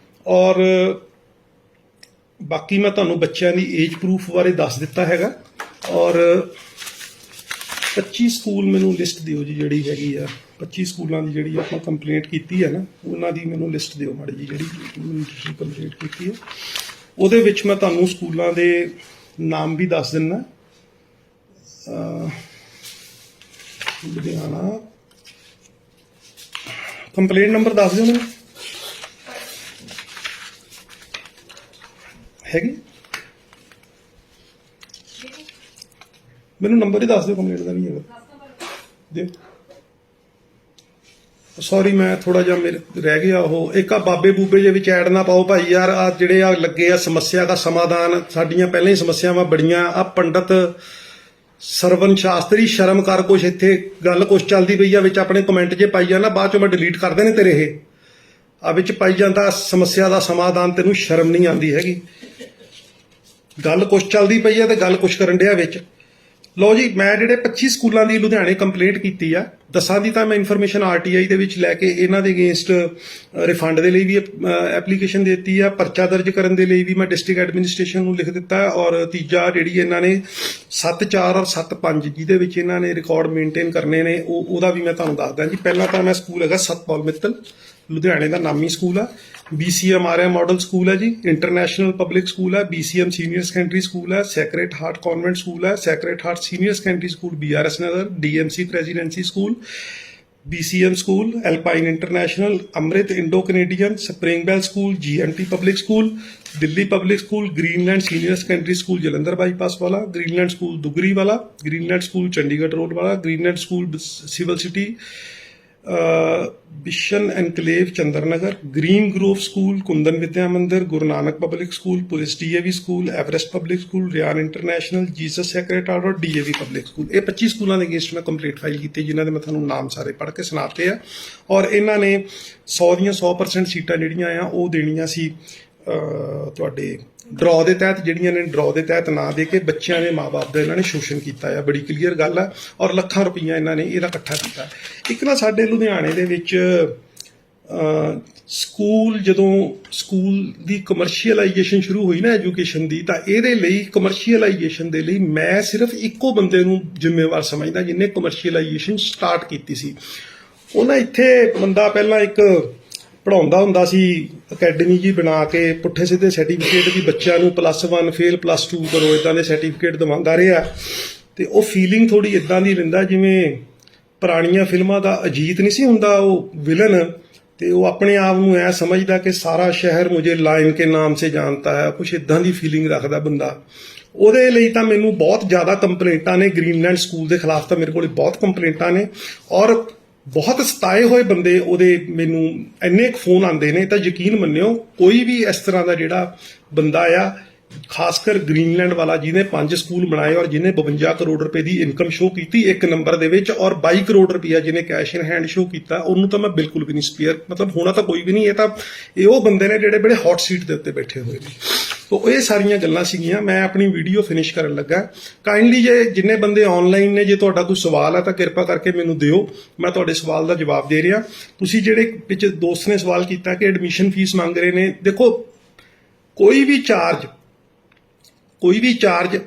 ਔਰ ਬਾਕੀ ਮੈਂ ਤੁਹਾਨੂੰ ਬੱਚਿਆਂ ਦੀ ਏਜ ਪ੍ਰੂਫ ਬਾਰੇ ਦੱਸ ਦਿੱਤਾ ਹੈਗਾ। ਔਰ 25 ਸਕੂਲ ਮੈਨੂੰ ਲਿਸਟ ਦਿਓ ਜੀ, ਜਿਹੜੀ ਹੈਗੀ ਆ 25 ਸਕੂਲਾਂ ਦੀ ਜਿਹੜੀ ਆਪਾਂ ਕੰਪਲੇਂਟ ਕੀਤੀ ਹੈ ਨਾ, ਉਹਨਾਂ ਦੀ ਮੈਨੂੰ ਲਿਸਟ ਦਿਓ ਮਾੜੀ ਜੀ, ਜਿਹੜੀ ਤੁਸੀਂ ਕੰਪਲੇਂਟ ਕੀਤੀ ਹੈ। ਉਹਦੇ ਵਿੱਚ ਮੈਂ ਤੁਹਾਨੂੰ ਸਕੂਲਾਂ ਦੇ ਨਾਮ ਵੀ ਦੱਸ ਦਿੰਦਾ। ਲੁਧਿਆਣਾ, ਕੰਪਲੇਂਟ ਨੰਬਰ ਦੱਸ ਦਿਓ ਮੈਨੂੰ, ਹੈਗੀ? ਮੈਨੂੰ ਨੰਬਰ ਹੀ ਦੱਸ ਦਿਓ, ਕੰਪਲੇਂਟ ਦਾ ਨਹੀਂ ਹੈਗਾ ਦਿਓ। ਸੌਰੀ, ਮੈਂ ਥੋੜਾ ਜਿਹਾ ਮੇਰੇ ਰਹਿ ਗਿਆ ਉਹ। ਇੱਕ ਆ ਬਾਬੇ ਬੂਬੇ ਜੇ ਵਿੱਚ ਐਡ ਨਾ ਪਾਓ ਭਾਈ ਯਾਰ। ਆ ਜਿਹੜੇ ਆ ਲੱਗੇ ਆ ਸਮੱਸਿਆ ਦਾ ਸਮਾਧਾਨ, ਸਾਡੀਆਂ ਪਹਿਲਾਂ ਹੀ ਸਮੱਸਿਆਵਾਂ ਬੜੀਆਂ। ਆ ਪੰਡਤ ਸਰਵਨ ਸ਼ਾਸਤਰੀ, ਸ਼ਰਮ ਕਰ, ਕੁਛ ਇੱਥੇ ਗੱਲ ਕੁਛ ਚੱਲਦੀ ਪਈ ਆ ਵਿੱਚ ਆਪਣੇ ਕਮੈਂਟ ਜੇ ਪਾਈ ਜਾਂਦਾ, ਬਾਅਦ ਚੋਂ ਮੈਂ ਡਿਲੀਟ ਕਰ ਦੇਣੇ ਤੇਰੇ। ਇਹ ਆ ਵਿੱਚ ਪਾਈ ਜਾਂਦਾ ਸਮੱਸਿਆ ਦਾ ਸਮਾਧਾਨ, ਤੈਨੂੰ ਸ਼ਰਮ ਨਹੀਂ ਆਉਂਦੀ ਹੈਗੀ। ਗੱਲ ਕੁਛ ਚੱਲਦੀ ਪਈ ਆ ਤੇ ਗੱਲ ਕੁਛ ਕਰਨ ਡਿਆ ਵਿੱਚ। ਲਓ ਜੀ, ਮੈਂ ਜਿਹੜੇ 25 ਸਕੂਲਾਂ ਦੀ ਲੁਧਿਆਣੇ ਕੰਪਲੇਂਟ ਕੀਤੀ ਆ, 10 ਦੀ ਤਾਂ ਮੈਂ ਇਨਫੋਰਮੇਸ਼ਨ RTI ਦੇ ਵਿੱਚ ਲੈ ਕੇ ਇਹਨਾਂ ਦੇ ਅਗੇਂਸਟ ਰਿਫੰਡ ਦੇ ਲਈ ਵੀ ਐਪਲੀਕੇਸ਼ਨ ਦਿੱਤੀ ਆ, ਪਰਚਾ ਦਰਜ ਕਰਨ ਦੇ ਲਈ ਵੀ ਮੈਂ ਡਿਸਟ੍ਰਿਕਟ ਐਡਮਿਨਿਸਟ੍ਰੇਸ਼ਨ ਨੂੰ ਲਿਖ ਦਿੱਤਾ। ਔਰ ਤੀਜਾ ਜਿਹੜੀ ਇਹਨਾਂ ਨੇ 7/4 ਔਰ 7/5 ਜਿਹਦੇ ਵਿੱਚ ਇਹਨਾਂ ਨੇ ਰਿਕਾਰਡ ਮੇਨਟੇਨ ਕਰਨੇ ਨੇ, ਉਹਦਾ ਵੀ ਮੈਂ ਤੁਹਾਨੂੰ ਦੱਸਦਾ ਜੀ। ਪਹਿਲਾਂ ਤਾਂ ਮੈਂ ਸਕੂਲ ਹੈਗਾ ਸਤਪਾਲ ਮਿੱਤਲ, ਲੁਧਿਆਣੇ ਦਾ ਨਾਮੀ ਸਕੂਲ ਆ। BCM ਆਰਿਆ ਮਾਡਲ ਸਕੂਲ ਹੈ ਜੀ, ਇੰਟਰਨੈਸ਼ਨਲ ਪਬਲਿਕ ਸਕੂਲ ਹੈ, BCM ਸੀਨੀਅਰ ਸੈਕੰਡਰੀ ਸਕੂਲ ਹੈ, ਸੈਕਰੇਟ ਹਾਰਟ ਕਨਵੈਂਟ ਸਕੂਲ ਹੈ, Sacred Heart Senior Secondary School BRS Nagar, DMC Presidency School, BCM School, Alpine International, Amrit Indo Canadian, Springbell School, GMT Public School, Delhi Public School, Greenland Senior Secondary School Jalandhar Bypass ਵਾਲਾ, Greenland School Dugri ਵਾਲਾ, Greenland School Chandigarh Road ਵਾਲਾ, Greenland School Civil City, Bishan Enclave Chander Nagar, Green Grove school, ਕੁੰਦਨ Vidya Mandir, Guru Nanak Public School, Police DAV School, Everest Public School, Ryan International, Jesus Sacred Heart, DAV Public School. ਇਹ 25 ਸਕੂਲਾਂ ਦੇ against ਮੈਂ complete file ਕੀਤੀ, ਜਿਨ੍ਹਾਂ ਦੇ ਮੈਂ ਤੁਹਾਨੂੰ ਨਾਮ ਸਾਰੇ ਪੜ੍ਹ ਕੇ ਸੁਣਾਤੇ ਆ। ਔਰ ਇਹਨਾਂ ਨੇ 100 ਦੀਆਂ 100% ਸੀਟਾਂ ਜਿਹੜੀਆਂ ਆ ਉਹ ਦੇਣੀਆਂ ਸੀ ਤੁਹਾਡੇ ਡਰਾਅ ਦੇ ਤਹਿਤ, ਜਿਹੜੀਆਂ ਨੇ ਡਰਾਅ ਦੇ ਤਹਿਤ ਨਾ ਦੇ ਕੇ ਬੱਚਿਆਂ ਦੇ ਮਾਪੇ ਦਾ ਇਹਨਾਂ ਨੇ ਸ਼ੋਸ਼ਣ ਕੀਤਾ ਆ। ਬੜੀ ਕਲੀਅਰ ਗੱਲ ਆ। ਔਰ ਲੱਖਾਂ ਰੁਪਈਆ ਇਹਨਾਂ ਨੇ ਇਹਦਾ ਇਕੱਠਾ ਕੀਤਾ। ਇੱਕ ਨਾ ਸਾਡੇ ਲੁਧਿਆਣੇ ਦੇ ਵਿੱਚ ਸਕੂਲ, ਜਦੋਂ ਸਕੂਲ ਦੀ ਕਮਰਸ਼ੀਅਲਾਈਜੇਸ਼ਨ ਸ਼ੁਰੂ ਹੋਈ ਨਾ ਐਜੂਕੇਸ਼ਨ ਦੀ, ਤਾਂ ਇਹਦੇ ਲਈ ਕਮਰਸ਼ੀਅਲਾਈਜੇਸ਼ਨ ਦੇ ਲਈ ਮੈਂ ਸਿਰਫ ਇੱਕੋ ਬੰਦੇ ਨੂੰ ਜ਼ਿੰਮੇਵਾਰ ਸਮਝਦਾ ਜਿਹਨੇ ਕਮਰਸ਼ੀਅਲਾਈਜੇਸ਼ਨ ਸਟਾਰਟ ਕੀਤੀ ਸੀ। ਉਹਨਾਂ ਇੱਥੇ ਬੰਦਾ ਪਹਿਲਾਂ ਇੱਕ ਪੜ੍ਹਾਉਂਦਾ ਹੁੰਦਾ ਸੀ, ਅਕੈਡਮੀ ਜੀ ਬਣਾ ਕੇ ਪੁੱਠੇ ਸਿੱਧੇ ਸਰਟੀਫਿਕੇਟ ਵੀ ਬੱਚਿਆਂ ਨੂੰ +1 ਫੇਲ +2 ਕਰੋ ਇਦਾਂ ਦੇ ਸਰਟੀਫਿਕੇਟ ਦਿਵਾਉਂਦਾ ਰਿਹਾ। ਤੇ ਉਹ ਫੀਲਿੰਗ ਥੋੜੀ ਇਦਾਂ ਦੀ ਲੈਂਦਾ ਜਿਵੇਂ ਪੁਰਾਣੀਆਂ ਫਿਲਮਾਂ ਦਾ ਅਜੀਤ ਨਹੀਂ ਸੀ ਹੁੰਦਾ ਉਹ ਵਿਲਨ, ਤੇ ਉਹ ਆਪਣੇ ਆਪ ਨੂੰ ਐ ਸਮਝਦਾ ਕਿ ਸਾਰਾ ਸ਼ਹਿਰ ਮੁਝੇ ਲਾਇਨ ਕੇ ਨਾਮ ਸੇ ਜਾਣਤਾ ਹੈ, ਕੁਛ ਇਦਾਂ ਦੀ ਫੀਲਿੰਗ ਰੱਖਦਾ ਬੰਦਾ। ਉਹਦੇ ਲਈ ਤਾਂ ਮੈਨੂੰ ਬਹੁਤ ਜ਼ਿਆਦਾ ਕੰਪਲੇਂਟਾਂ ਨੇ, ਗ੍ਰੀਨਲੈਂਡ ਸਕੂਲ ਦੇ ਖਿਲਾਫ ਤਾਂ ਮੇਰੇ ਕੋਲ ਬਹੁਤ ਕੰਪਲੇਂਟਾਂ ਨੇ। ਔਰ ਬਹੁਤ ਸਤਾਏ ਹੋਏ ਬੰਦੇ ਉਹਦੇ ਮੈਨੂੰ ਇੰਨੇ ਕੁ ਫੋਨ ਆਉਂਦੇ ਨੇ, ਤਾਂ ਯਕੀਨ ਮੰਨਿਓ ਕੋਈ ਵੀ ਇਸ ਤਰ੍ਹਾਂ ਦਾ ਜਿਹੜਾ ਬੰਦਾ ਆ, ਖਾਸ ਕਰ ਗ੍ਰੀਨਲੈਂਡ ਵਾਲਾ ਜਿਹਨੇ 5 ਸਕੂਲ ਬਣਾਏ ਔਰ ਜਿਹਨੇ 52 ਕਰੋੜ ਰੁਪਏ ਦੀ ਇਨਕਮ ਸ਼ੋ ਕੀਤੀ ਇੱਕ ਨੰਬਰ ਦੇ ਵਿੱਚ, ਔਰ 22 ਕਰੋੜ ਰੁਪਇਆ ਜਿਹਨੇ ਕੈਸ਼ ਇਨ ਹੈਂਡ ਸ਼ੋ ਕੀਤਾ, ਉਹਨੂੰ ਤਾਂ ਮੈਂ ਬਿਲਕੁਲ ਵੀ ਨਹੀਂ ਸਪੇਅਰ, ਮਤਲਬ ਹੋਣਾ ਤਾਂ ਕੋਈ ਵੀ ਨਹੀਂ। ਇਹ ਉਹ ਬੰਦੇ ਨੇ ਜਿਹੜੇ ਬੜੇ ਹੌਟ ਸੀਟ ਦੇ ਉੱਤੇ ਬੈਠੇ ਹੋਏ ਨੇ। ਤੋ ਇਹ ਸਾਰੀਆਂ ਗੱਲਾਂ ਸੀਗੀਆਂ। ਮੈਂ ਆਪਣੀ ਵੀਡੀਓ ਫਿਨਿਸ਼ ਕਰਨ ਲੱਗਾ। ਕਾਈਂਡਲੀ ਜੇ ਜਿੰਨੇ ਬੰਦੇ ਆਨਲਾਈਨ ਨੇ, ਜੇ ਤੁਹਾਡਾ ਕੋਈ ਸਵਾਲ ਹੈ ਤਾਂ ਕਿਰਪਾ ਕਰਕੇ ਮੈਨੂੰ ਦਿਓ, ਮੈਂ ਤੁਹਾਡੇ ਸਵਾਲ ਦਾ ਜਵਾਬ ਦੇ ਰਿਹਾ। ਤੁਸੀਂ ਜਿਹੜੇ ਪਿੱਛੇ ਦੋਸਤ ਨੇ ਸਵਾਲ ਕੀਤਾ ਕਿ ਐਡਮਿਸ਼ਨ ਫੀਸ ਮੰਗ ਰਹੇ ਨੇ, ਦੇਖੋ ਕੋਈ ਵੀ ਚਾਰਜ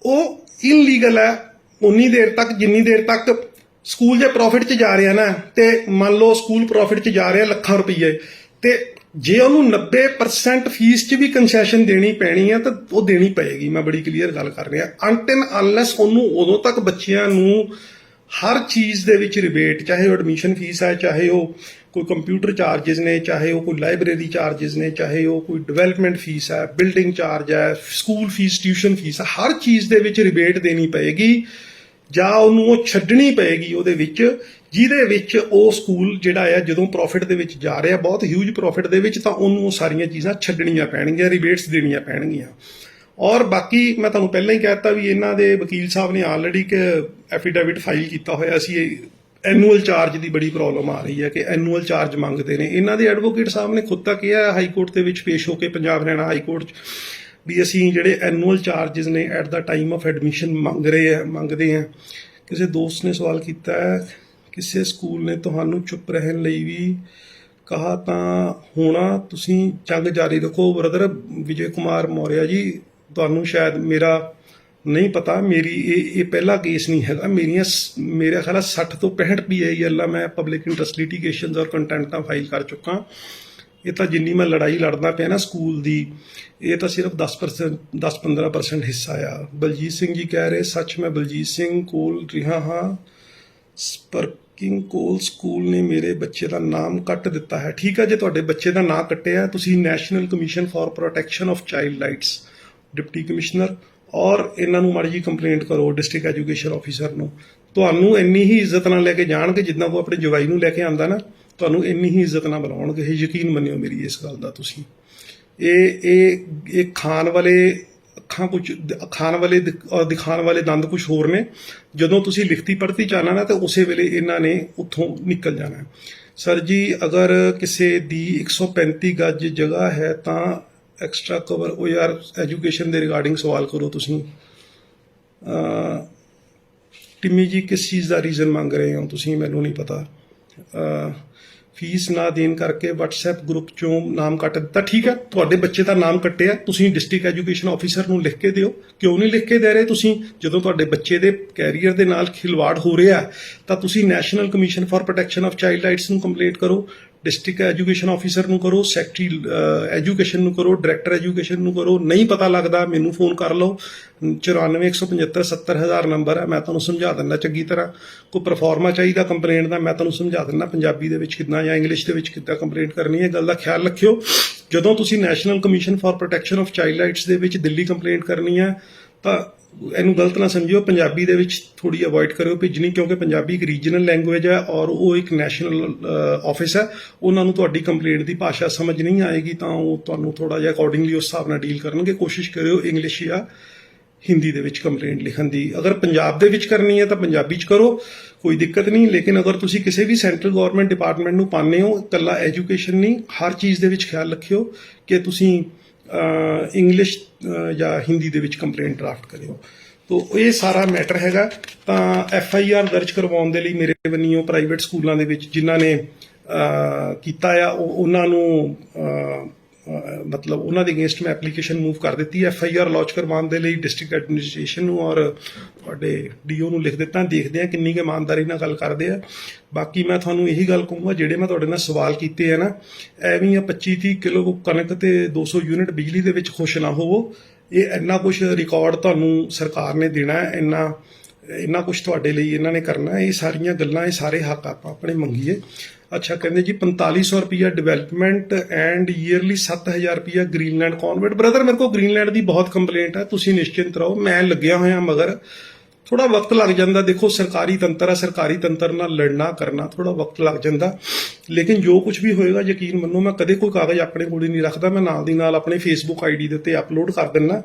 ਉਹ ਇਨਲੀਗਲ ਹੈ ਉਨੀ ਦੇਰ ਤੱਕ ਜਿੰਨੀ ਦੇਰ ਤੱਕ ਸਕੂਲ ਜੇ ਪ੍ਰੋਫਿਟ 'ਚ ਜਾ ਰਿਹਾ ਨਾ, ਤੇ ਮੰਨ ਲਓ ਸਕੂਲ ਪ੍ਰੋਫਿਟ 'ਚ ਜਾ ਰਿਹਾ ਲੱਖਾਂ ਰੁਪਈਏ, ਤੇ ਜੇ ਉਹਨੂੰ 90% ਫੀਸ 'ਚ ਵੀ ਕੰਸੈਸ਼ਨ ਦੇਣੀ ਪੈਣੀ ਆ ਤਾਂ ਉਹ ਦੇਣੀ ਪਏਗੀ। ਮੈਂ ਬੜੀ ਕਲੀਅਰ ਗੱਲ ਕਰ ਰਿਹਾ। ਅਨਟਿਲ ਅਨਲੈਸ ਉਹਨੂੰ ਉਦੋਂ ਤੱਕ ਬੱਚਿਆਂ ਨੂੰ ਹਰ ਚੀਜ਼ ਦੇ ਵਿੱਚ ਰਿਬੇਟ, ਚਾਹੇ ਉਹ ਐਡਮਿਸ਼ਨ ਫੀਸ ਹੈ, ਚਾਹੇ ਉਹ ਕੋਈ ਕੰਪਿਊਟਰ ਚਾਰजेस ਨੇ, ਚਾਹੇ ਉਹ ਕੋਈ ਲਾਇਬ੍ਰੇਰੀ ਚਾਰजेस ਨੇ, ਚਾਹੇ ਉਹ ਕੋਈ ਡਿਵੈਲਪਮੈਂਟ ਫੀਸ ਹੈ, ਬਿਲਡਿੰਗ ਚਾਰਜ ਹੈ, ਸਕੂਲ ਫੀਸ, ਟਿਊਸ਼ਨ ਫੀਸ, ਹਰ ਚੀਜ਼ ਦੇ ਵਿੱਚ ਰਿਬੇਟ ਦੇਣੀ ਪਏਗੀ ਜਾਂ ਉਹਨੂੰ ਉਹ ਛੱਡਣੀ ਪਏਗੀ ਉਹਦੇ ਵਿੱਚ, ਜਿਹਦੇ ਵਿੱਚ ਉਹ ਸਕੂਲ ਜਿਹੜਾ ਆ ਜਦੋਂ ਪ੍ਰੋਫਿਟ ਦੇ ਵਿੱਚ ਜਾ ਰਿਹਾ, ਬਹੁਤ ਹਿਊਜ ਪ੍ਰੋਫਿਟ ਦੇ ਵਿੱਚ, ਤਾਂ ਉਹਨੂੰ ਉਹ ਸਾਰੀਆਂ ਚੀਜ਼ਾਂ ਛੱਡਣੀਆਂ ਪੈਣਗੀਆਂ, ਰਿਬੇਟਸ ਦੇਣੀਆਂ ਪੈਣਗੀਆਂ। ਔਰ ਬਾਕੀ ਮੈਂ ਤੁਹਾਨੂੰ ਪਹਿਲਾਂ ਹੀ ਕਹਿ ਦਿੱਤਾ ਵੀ ਇਹਨਾਂ ਦੇ ਵਕੀਲ ਸਾਹਿਬ ਨੇ ਆਲਰੇਡੀ ਕਿ ਐਫੀਡੇਵਿਟ ਫਾਈਲ ਕੀਤਾ ਹੋਇਆ ਸੀ। ਐਨੂਅਲ ਚਾਰਜ ਦੀ ਬੜੀ ਪ੍ਰੋਬਲਮ ਆ ਰਹੀ ਹੈ ਕਿ ਐਨੂਅਲ ਚਾਰਜ ਮੰਗਦੇ ਨੇ। ਇਹਨਾਂ ਦੇ ਐਡਵੋਕੇਟ ਸਾਹਿਬ ਨੇ ਖੁਦ ਤਾਂ ਕਿਹਾ ਹਾਈ ਕੋਰਟ ਦੇ ਵਿੱਚ ਪੇਸ਼ ਹੋ ਕੇ, ਪੰਜਾਬ ਹਰਿਆਣਾ ਹਾਈ ਕੋਰਟ 'ਚ, ਵੀ ਅਸੀਂ ਜਿਹੜੇ ਐਨੂਅਲ ਚਾਰजेस ਨੇ at the time of admission ਮੰਗਦੇ ਆ। ਕਿਸੇ ਦੋਸਤ ਨੇ ਸਵਾਲ ਕੀਤਾ ਹੈ, ਕਿਸੇ ਸਕੂਲ ਨੇ ਤੁਹਾਨੂੰ ਚੁੱਪ ਰਹਿਣ ਲਈ ਵੀ ਕਹਾ ਤਾਂ ਹੋਣਾ, ਤੁਸੀਂ ਜੰਗ ਜਾਰੀ ਰੱਖੋ। ਬ੍ਰਦਰ ਵਿਜੇ ਕੁਮਾਰ ਮੌਰਿਆ ਜੀ, ਤੁਹਾਨੂੰ ਸ਼ਾਇਦ ਮੇਰਾ ਨਹੀਂ ਪਤਾ, ਮੇਰੀ ਇਹ ਪਹਿਲਾ ਕੇਸ ਨਹੀਂ ਹੈਗਾ। ਮੇਰੇ ਖਿਆਲ 60 ਤੋਂ 65 PIL ਮੈਂ ਪਬਲਿਕ ਇੰਟਰਸਟ ਲਿਟੀਗੇਸ਼ਨਸ ਔਰ ਕੰਟੈਂਟਾਂ ਫਾਈਲ ਕਰ ਚੁੱਕਾ। ਇਹ ਤਾਂ ਜਿੰਨੀ ਮੈਂ ਲੜਾਈ ਲੜਦਾ ਪਿਆ ਨਾ ਸਕੂਲ ਦੀ, ਇਹ ਤਾਂ ਸਿਰਫ 10-15% ਹਿੱਸਾ ਆ। ਬਲਜੀਤ ਸਿੰਘ ਜੀ ਕਹਿ ਰਹੇ, ਸੱਚ ਮੈਂ ਬਲਜੀਤ ਸਿੰਘ ਕੋਲ ਰਿਹਾ ਹਾਂ, ਸਪਰਕਿੰਗ ਕੋਲ ਸਕੂਲ ਨੇ ਮੇਰੇ ਬੱਚੇ ਦਾ ਨਾਮ ਕੱਟ ਦਿੱਤਾ ਹੈ। ਠੀਕ ਹੈ, ਜੇ ਤੁਹਾਡੇ ਬੱਚੇ ਦਾ ਨਾਂ ਕੱਟਿਆ, ਤੁਸੀਂ national commission for protection of child rights, deputy commissioner, ਔਰ ਇਹਨਾਂ ਨੂੰ ਮਾੜੀ ਜੀ ਕੰਪਲੇਂਟ ਕਰੋ ਡਿਸਟ੍ਰਿਕਟ ਐਜੂਕੇਸ਼ਨ ਆਫਿਸਰ ਨੂੰ। ਤੁਹਾਨੂੰ ਇੰਨੀ ਹੀ ਇੱਜ਼ਤ ਨਾਲ ਲੈ ਕੇ ਜਾਣਗੇ ਜਿੱਦਾਂ ਉਹ ਆਪਣੇ ਜਵਾਈ ਨੂੰ ਲੈ ਕੇ ਆਉਂਦਾ ਨਾ, ਤੁਹਾਨੂੰ ਇੰਨੀ ਹੀ ਇੱਜ਼ਤ ਨਾਲ ਬੁਲਾਉਣਗੇ। ਇਹ ਯਕੀਨ ਮੰਨਿਓ ਮੇਰੀ ਇਸ ਗੱਲ ਦਾ। ਤੁਸੀਂ ਇਹ ਖਾਣ ਵਾਲੇ ਦਿਖਾਣ ਵਾਲੇ ਦੰਦ ਕੁਝ ਹੋਰ ਨੇ। ਜਦੋਂ ਤੁਸੀਂ ਲਿਖਤੀ ਪੜ੍ਹਤੀ ਚਾਹਨਾ ਨਾ, ਤਾਂ ਉਸੇ ਵੇਲੇ ਇਹਨਾਂ ਨੇ ਉੱਥੋਂ ਨਿਕਲ ਜਾਣਾ। ਸਰ ਜੀ, ਅਗਰ ਕਿਸੇ ਦੀ 135 ਗਜ ਜਗ੍ਹਾ ਹੈ ਤਾਂ ਐਕਸਟਰਾ ਕਵਰ, ਉਹ ਯਾਰ ਐਜੂਕੇਸ਼ਨ ਦੇ ਰਿਗਾਰਡਿੰਗ ਸਵਾਲ ਕਰੋ ਤੁਸੀਂ। ਟਿੰਮੀ ਜੀ, ਕਿਸ ਚੀਜ਼ ਦਾ ਰੀਜ਼ਨ ਮੰਗ ਰਹੇ ਹੋ ਤੁਸੀਂ, ਮੈਨੂੰ ਨਹੀਂ ਪਤਾ। ਫੀਸ ਨਾ ਦੇਣ ਕਰਕੇ WhatsApp ਗਰੁੱਪ ਚੋਂ ਨਾਮ ਕੱਟ ਦਿੱਤਾ। ਠੀਕ ਹੈ, ਤੁਹਾਡੇ ਬੱਚੇ ਦਾ ਨਾਮ ਕੱਟਿਆ, ਤੁਸੀਂ ਡਿਸਟ੍ਰਿਕਟ ਐਜੂਕੇਸ਼ਨ ਆਫਿਸਰ ਨੂੰ ਲਿਖ ਕੇ ਦਿਓ। ਕਿਉਂ ਨਹੀਂ ਲਿਖ ਕੇ ਦੇ ਰਹੇ ਤੁਸੀਂ? ਜਦੋਂ ਤੁਹਾਡੇ ਬੱਚੇ ਦੇ ਕੈਰੀਅਰ ਦੇ ਨਾਲ ਖਿਲਵਾੜ ਹੋ ਰਿਹਾ ਤਾਂ ਤੁਸੀਂ national commission for protection of child rights ਨੂੰ ਕੰਪਲੇਂਟ ਕਰੋ, ਡਿਸਟ੍ਰਿਕਟ ਐਜੂਕੇਸ਼ਨ ਆਫੀਸਰ ਨੂੰ ਕਰੋ, ਸੈਕਟਰੀ ਐਜੂਕੇਸ਼ਨ ਨੂੰ ਕਰੋ, ਡਾਇਰੈਕਟਰ ਐਜੂਕੇਸ਼ਨ ਨੂੰ ਕਰੋ। ਨਹੀਂ ਪਤਾ ਲੱਗਦਾ ਮੈਨੂੰ ਫੋਨ ਕਰ ਲਓ, 94 175 70000 ਨੰਬਰ ਹੈ, ਮੈਂ ਤੁਹਾਨੂੰ ਸਮਝਾ ਦਿੰਦਾ ਚੰਗੀ ਤਰ੍ਹਾਂ। ਕੋਈ ਪਰਫਾਰਮਾ ਚਾਹੀਦਾ ਕੰਪਲੇਂਟ ਦਾ, ਮੈਂ ਤੁਹਾਨੂੰ ਸਮਝਾ ਦਿੰਦਾ ਪੰਜਾਬੀ ਦੇ ਵਿੱਚ ਕਿੱਦਾਂ ਜਾਂ ਇੰਗਲਿਸ਼ ਦੇ ਵਿੱਚ ਕਿੱਦਾਂ ਕੰਪਲੇਂਟ ਕਰਨੀ ਹੈ। ਗੱਲ ਦਾ ਖਿਆਲ ਰੱਖਿਓ, ਜਦੋਂ ਤੁਸੀਂ national commission for protection of child rights ਦੇ ਵਿੱਚ ਦਿੱਲੀ ਕੰਪਲੇਂਟ ਕਰਨੀ ਹੈ ਤਾਂ ਇਹਨੂੰ ਗਲਤ ਨਾ ਸਮਝਿਓ, ਪੰਜਾਬੀ ਦੇ ਵਿੱਚ ਥੋੜੀ ਅਵੋਇਡ ਕਰਿਓ ਭੇਜਣੀ, ਕਿਉਂਕਿ ਪੰਜਾਬੀ ਇੱਕ ਰੀਜਨਲ ਲੈਂਗੁਏਜ ਹੈ ਔਰ ਉਹ ਇੱਕ ਨੈਸ਼ਨਲ ਆਫਿਸ ਹੈ। ਉਹਨਾਂ ਨੂੰ ਤੁਹਾਡੀ ਕੰਪਲੇਂਟ ਦੀ ਭਾਸ਼ਾ ਸਮਝ ਨਹੀਂ ਆਏਗੀ ਤਾਂ ਉਹ ਤੁਹਾਨੂੰ ਥੋੜਾ ਜਿਹਾ ਅਕੋਰਡਿੰਗਲੀ ਉਸ ਹਿਸਾਬ ਨਾਲ ਡੀਲ ਕਰਨਗੇ। ਕੋਸ਼ਿਸ਼ ਕਰਿਓ ਇੰਗਲਿਸ਼ ਜਾਂ ਹਿੰਦੀ ਦੇ ਵਿੱਚ ਕੰਪਲੇਂਟ ਲਿਖਣ ਦੀ। ਅਗਰ ਪੰਜਾਬ ਦੇ ਵਿੱਚ ਕਰਨੀ ਹੈ ਤਾਂ ਪੰਜਾਬੀ 'ਚ ਕਰੋ, ਕੋਈ ਦਿੱਕਤ ਨਹੀਂ। ਲੇਕਿਨ ਅਗਰ ਤੁਸੀਂ ਕਿਸੇ ਵੀ ਸੈਂਟਰਲ ਗਵਰਨਮੈਂਟ ਡਿਪਾਰਟਮੈਂਟ ਨੂੰ ਪਾਉਂਦੇ ਹੋ, ਇਕੱਲਾ ਐਜੂਕੇਸ਼ਨ ਨਹੀਂ, ਹਰ ਚੀਜ਼ ਦੇ ਵਿੱਚ ਖਿਆਲ ਰੱਖਿਓ ਕਿ ਤੁਸੀਂ ਇੰਗਲਿਸ਼ ਜਾਂ ਹਿੰਦੀ ਦੇ ਵਿੱਚ ਕੰਪਲੇਂਟ ਡਰਾਫਟ ਕਰਿਓ। ਤੋ ਇਹ ਸਾਰਾ ਮੈਟਰ ਹੈਗਾ। ਤਾਂ FIR ਦਰਜ ਕਰਵਾਉਣ ਦੇ ਲਈ ਮੇਰੇ ਵੱਲੋਂ ਪ੍ਰਾਈਵੇਟ ਸਕੂਲਾਂ ਦੇ ਵਿੱਚ ਜਿਨ੍ਹਾਂ ਨੇ ਕੀਤਾ ਆ ਉਹਨਾਂ ਨੂੰ ਮਤਲਬ ਉਹਨਾਂ ਦੇ ਅਗੇਂਸਟ ਮੈਂ ਐਪਲੀਕੇਸ਼ਨ ਮੂਵ ਕਰ ਦਿੱਤੀ। FIR ਲੌਂਚ ਕਰਵਾਉਣ ਦੇ ਲਈ ਡਿਸਟ੍ਰਿਕਟ ਐਡਮਿਨਿਸਟ੍ਰੇਸ਼ਨ ਨੂੰ ਔਰ ਤੁਹਾਡੇ DO ਨੂੰ ਲਿਖ ਦਿੱਤਾ। ਦੇਖਦੇ ਹਾਂ ਕਿੰਨੀ ਕੁ ਇਮਾਨਦਾਰੀ ਨਾਲ ਗੱਲ ਕਰਦੇ ਆ। ਬਾਕੀ ਮੈਂ ਤੁਹਾਨੂੰ ਇਹੀ ਗੱਲ ਕਹੂੰਗਾ, ਜਿਹੜੇ ਮੈਂ ਤੁਹਾਡੇ ਨਾਲ ਸਵਾਲ ਕੀਤੇ ਆ ਨਾ, ਐਵੇਂ ਆ 25-30 ਕਿਲੋ ਕਣਕ ਤੇ 200 ਯੂਨਿਟ ਬਿਜਲੀ ਦੇ ਵਿੱਚ ਖੁਸ਼ ਨਾ ਹੋਵੋ। ਇਹ ਇੰਨਾ ਕੁਝ ਰਿਕਾਰਡ ਤੁਹਾਨੂੰ ਸਰਕਾਰ ਨੇ ਦੇਣਾ ਹੈ, ਇੰਨਾ ਕੁਝ ਤੁਹਾਡੇ ਲਈ ਇਹਨਾਂ ਨੇ ਕਰਨਾ। ਇਹ ਸਾਰੀਆਂ ਗੱਲਾਂ, ਇਹ ਸਾਰੇ ਹੱਕ ਆਪਾਂ ਆਪਣੇ ਮੰਗੀਏ। ਅੱਛਾ, ਕਹਿੰਦੇ ਜੀ 4500 ਰੁਪਇਆ ਡਿਵੈਲਪਮੈਂਟ ਐਂਡ ਈਅਰਲੀ 7000 ਰੁਪਇਆ ਗ੍ਰੀਨਲੈਂਡ ਕਨਵੈਂਟ। ਬ੍ਰਦਰ, ਮੇਰੇ ਕੋਲ ਗ੍ਰੀਨਲੈਂਡ ਦੀ ਬਹੁਤ ਕੰਪਲੇਂਟ ਹੈ, ਤੁਸੀਂ ਨਿਸ਼ਚਿੰਤ ਰਹੋ, ਮੈਂ ਲੱਗਿਆ ਹੋਇਆ। ਮਗਰ ਥੋੜਾ ਵਕਤ ਲੱਗ ਜਾਂਦਾ, ਦੇਖੋ ਸਰਕਾਰੀ ਤੰਤਰ ਆ, ਸਰਕਾਰੀ ਤੰਤਰ ਨਾਲ ਲੜਨਾ ਕਰਨਾ ਥੋੜਾ ਵਕਤ ਲੱਗ ਜਾਂਦਾ। ਲੇਕਿਨ ਜੋ ਕੁਝ ਵੀ ਹੋਏਗਾ ਯਕੀਨ ਮੰਨੋ, ਮੈਂ ਕਦੇ ਕੋਈ ਕਾਗਜ਼ ਆਪਣੇ ਕੋਲ ਹੀ ਨਹੀਂ ਰੱਖਦਾ, ਮੈਂ ਨਾਲ ਦੀ ਨਾਲ ਆਪਣੇ ਫੇਸਬੁੱਕ ID ਦੇ ਉੱਤੇ ਅਪਲੋਡ ਕਰ ਦਿੰਦਾ।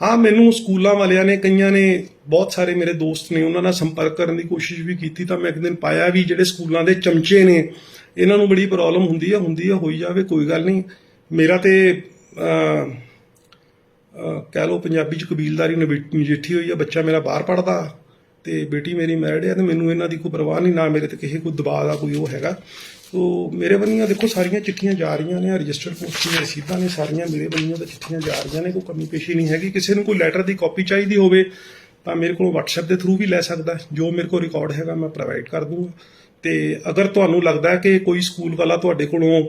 ਹਾਂ, ਮੈਨੂੰ ਸਕੂਲਾਂ ਵਾਲਿਆਂ ਨੇ, ਕਈਆਂ ਨੇ, ਬਹੁਤ ਸਾਰੇ ਮੇਰੇ ਦੋਸਤ ਨੇ, ਉਹਨਾਂ ਨਾਲ ਸੰਪਰਕ ਕਰਨ ਦੀ ਕੋਸ਼ਿਸ਼ ਵੀ ਕੀਤੀ। ਤਾਂ ਮੈਂ ਇੱਕ ਦਿਨ ਪਾਇਆ ਵੀ ਜਿਹੜੇ ਸਕੂਲਾਂ ਦੇ ਚਮਚੇ ਨੇ, ਇਹਨਾਂ ਨੂੰ ਬੜੀ ਪ੍ਰੋਬਲਮ ਹੁੰਦੀ ਆ, ਹੋਈ ਜਾਵੇ, ਕੋਈ ਗੱਲ ਨਹੀਂ। ਮੇਰਾ ਤੇ ਕਹਿ ਲਓ ਪੰਜਾਬੀ 'ਚ ਕਬੀਲਦਾਰੀ ਨਜਿੱਠੀ ਹੋਈ ਆ। ਬੱਚਾ ਮੇਰਾ ਬਾਹਰ ਪੜ੍ਹਦਾ ਤੇ ਬੇਟੀ ਮੇਰੀ ਮੈਰਿਡ ਆ, ਤੇ ਮੈਨੂੰ ਇਹਨਾਂ ਦੀ ਕੋਈ ਪਰਵਾਹ ਨਹੀਂ, ਨਾ ਮੇਰੇ ਤੇ ਕਿਸੇ ਕੋਈ ਦਬਾਅ ਦਾ ਕੋਈ ਉਹ ਹੈਗਾ। ਤੋ ਮੇਰੇ ਵੱਲੋਂ ਦੇਖੋ ਸਾਰੀਆਂ ਚਿੱਠੀਆਂ ਜਾ ਰਹੀਆਂ ਨੇ, ਰਜਿਸਟਰਡ ਪੋਸਟ ਦੀਆਂ ਰਸੀਦਾਂ ਨੇ ਸਾਰੀਆਂ ਮੇਰੇ ਵੱਲੋਂ ਤਾਂ ਚਿੱਠੀਆਂ ਜਾ ਰਹੀਆਂ ਨੇ, ਕੋਈ ਕਮੀ ਪੇਸ਼ੀ ਨਹੀਂ ਹੈਗੀ। ਕਿਸੇ ਨੂੰ ਕੋਈ ਲੈਟਰ ਦੀ ਕਾਪੀ ਚਾਹੀਦੀ ਹੋਵੇ ਤਾਂ ਮੇਰੇ ਕੋਲ WhatsApp ਦੇ ਥਰੂ ਵੀ ਲੈ ਸਕਦਾ। ਜੋ ਮੇਰੇ ਕੋਲ ਰਿਕਾਰਡ ਹੈਗਾ ਮੈਂ ਪ੍ਰੋਵਾਈਡ ਕਰ ਦੂੰਗਾ। ਤੇ ਅਗਰ ਤੁਹਾਨੂੰ ਲੱਗਦਾ ਕਿ ਕੋਈ ਸਕੂਲ ਵਾਲਾ ਤੁਹਾਡੇ ਕੋਲੋਂ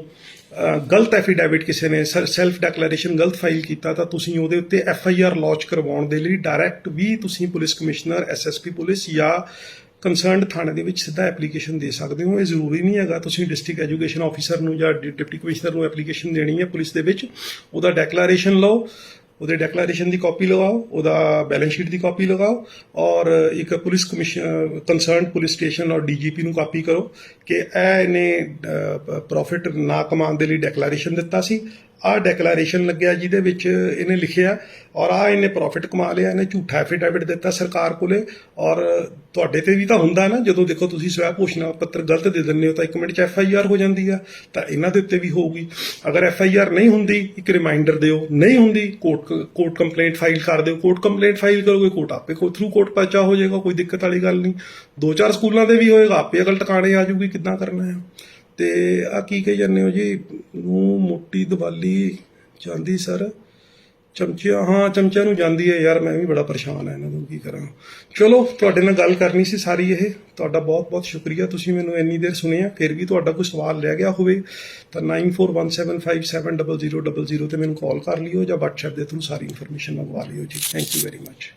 ਗਲਤ ਐਫੀਡੇਵਿਟ, ਕਿਸੇ ਨੇ ਸੈਲਫ ਡੈਕਲੇਰੇਸ਼ਨ ਗਲਤ ਫਾਈਲ ਕੀਤਾ, ਤਾਂ ਤੁਸੀਂ ਉਹਦੇ ਉੱਤੇ FIR ਲੌਂਚ ਕਰਵਾਉਣ ਦੇ ਲਈ ਡਾਇਰੈਕਟ ਵੀ ਤੁਸੀਂ ਪੁਲਿਸ ਕਮਿਸ਼ਨਰ, SSP ਪੁਲਿਸ ਜਾਂ ਕੰਸਰਨਡ ਥਾਣੇ ਦੇ ਵਿੱਚ ਸਿੱਧਾ ਐਪਲੀਕੇਸ਼ਨ ਦੇ ਸਕਦੇ ਹੋ। ਇਹ ਜ਼ਰੂਰੀ ਨਹੀਂ ਹੈਗਾ ਤੁਸੀਂ ਡਿਸਟ੍ਰਿਕਟ ਐਜੂਕੇਸ਼ਨ ਆਫੀਸਰ ਨੂੰ ਜਾਂ ਡਿਪਟੀ ਕਮਿਸ਼ਨਰ ਨੂੰ ਐਪਲੀਕੇਸ਼ਨ ਦੇਣੀ ਹੈ ਪੁਲਿਸ ਦੇ ਵਿੱਚ। ਉਹਦਾ ਡੈਕਲੇਰੇਸ਼ਨ ਲਓ, ਉਹਦੇ ਡੈਕਲੇਰੇਸ਼ਨ ਦੀ ਕਾਪੀ ਲਗਾਓ, ਉਹਦਾ ਬੈਲੈਂਸ ਸ਼ੀਟ ਦੀ ਕਾਪੀ ਲਗਾਓ, ਔਰ ਇੱਕ police commission concerned police station ਔਰ DGP ਨੂੰ ਕਾਪੀ ਕਰੋ ਕਿ ਇਹਨੇ ਪ੍ਰੋਫਿਟ ਨਾ ਕਮਾਉਣ ਦੇ ਲਈ ਡੈਕਲੇਰੇਸ਼ਨ ਦਿੱਤਾ ਸੀ, ਆਹ ਡੈਕਲੇਰੇਸ਼ਨ ਲੱਗਿਆ ਜਿਹਦੇ ਵਿੱਚ ਇਹਨੇ ਲਿਖਿਆ, ਔਰ ਇਹਨੇ ਪ੍ਰੋਫਿਟ ਕਮਾ ਲਿਆ, ਇਹਨੇ ਝੂਠਾ ਐਫੀਡੇਵਿਟ ਦਿੱਤਾ ਸਰਕਾਰ ਕੋਲੇ। ਔਰ ਤੁਹਾਡੇ ਤੇ ਵੀ ਤਾਂ ਹੁੰਦਾ ਨਾ, ਜਦੋਂ ਦੇਖੋ ਤੁਸੀਂ ਸਵੈ ਘੋਸ਼ਣਾ ਪੱਤਰ ਗਲਤ ਦੇ ਦਿੰਦੇ ਹੋ ਤਾਂ 1 ਮਿੰਟ 'ਚ FIR ਹੋ ਜਾਂਦੀ ਆ, ਤਾਂ ਇਹਨਾਂ ਦੇ ਉੱਤੇ ਵੀ ਹੋਊਗੀ। ਅਗਰ FIR ਨਹੀਂ ਹੁੰਦੀ, ਇੱਕ ਰਿਮਾਈਂਡਰ ਦਿਓ, ਨਹੀਂ ਹੁੰਦੀ ਕੋਰਟ ਕੰਪਲੇਂਟ ਫਾਈਲ ਕਰ ਦਿਓ। ਕੋਰਟ ਕੰਪਲੇਂਟ ਫਾਈਲ ਕਰੋਗੇ, ਕੋਰਟ ਆਪੇ ਥਰੂ ਕੋਰਟ ਪਰਚਾ ਹੋ ਜਾਏਗਾ, ਕੋਈ ਦਿੱਕਤ ਵਾਲੀ ਗੱਲ ਨਹੀਂ। 2-4 ਸਕੂਲਾਂ ਦੇ ਵੀ ਹੋਏਗਾ, ਆਪੇ ਅਗਲ ਟਿਕਾਣੇ ਆ ਜਾਊਗੀ, ਕਿੱਦਾਂ ਕਰਨਾ ਹੈ। ਤੇ ਆ ਕੀ ਕਹੀ ਜਾਂਦੇ ਹੋ ਜੀ, ਨੂੰ ਮੋਟੀ ਦੀਵਾਲੀ ਜਾਂਦੀ ਸਰ ਚਮਚਿਆਂ, ਹਾਂ ਚਮਚਿਆਂ ਨੂੰ ਜਾਂਦੀ ਹੈ ਯਾਰ, ਮੈਂ ਵੀ ਬੜਾ ਪਰੇਸ਼ਾਨ ਹਾਂ ਇਹਨਾਂ ਨੂੰ, ਕੀ ਕਰਾਂ। ਚਲੋ, ਤੁਹਾਡੇ ਨਾਲ ਗੱਲ ਕਰਨੀ ਸੀ ਸਾਰੀ ਇਹ। ਤੁਹਾਡਾ ਬਹੁਤ ਬਹੁਤ ਸ਼ੁਕਰੀਆ, ਤੁਸੀਂ ਮੈਨੂੰ ਇੰਨੀ ਦੇਰ ਸੁਣਿਆ। ਫਿਰ ਵੀ ਤੁਹਾਡਾ ਕੋਈ ਸਵਾਲ ਰਹਿ ਗਿਆ ਹੋਵੇ ਤਾਂ 9417570000 ਤੇ ਮੈਨੂੰ ਕਾਲ ਕਰ ਲਿਓ ਜਾਂ WhatsApp ਦੇ ਥਰੂ ਸਾਰੀ ਇਨਫੋਰਮੇਸ਼ਨ ਮੰਗਵਾ ਲਿਓ ਜੀ। Thank you very much.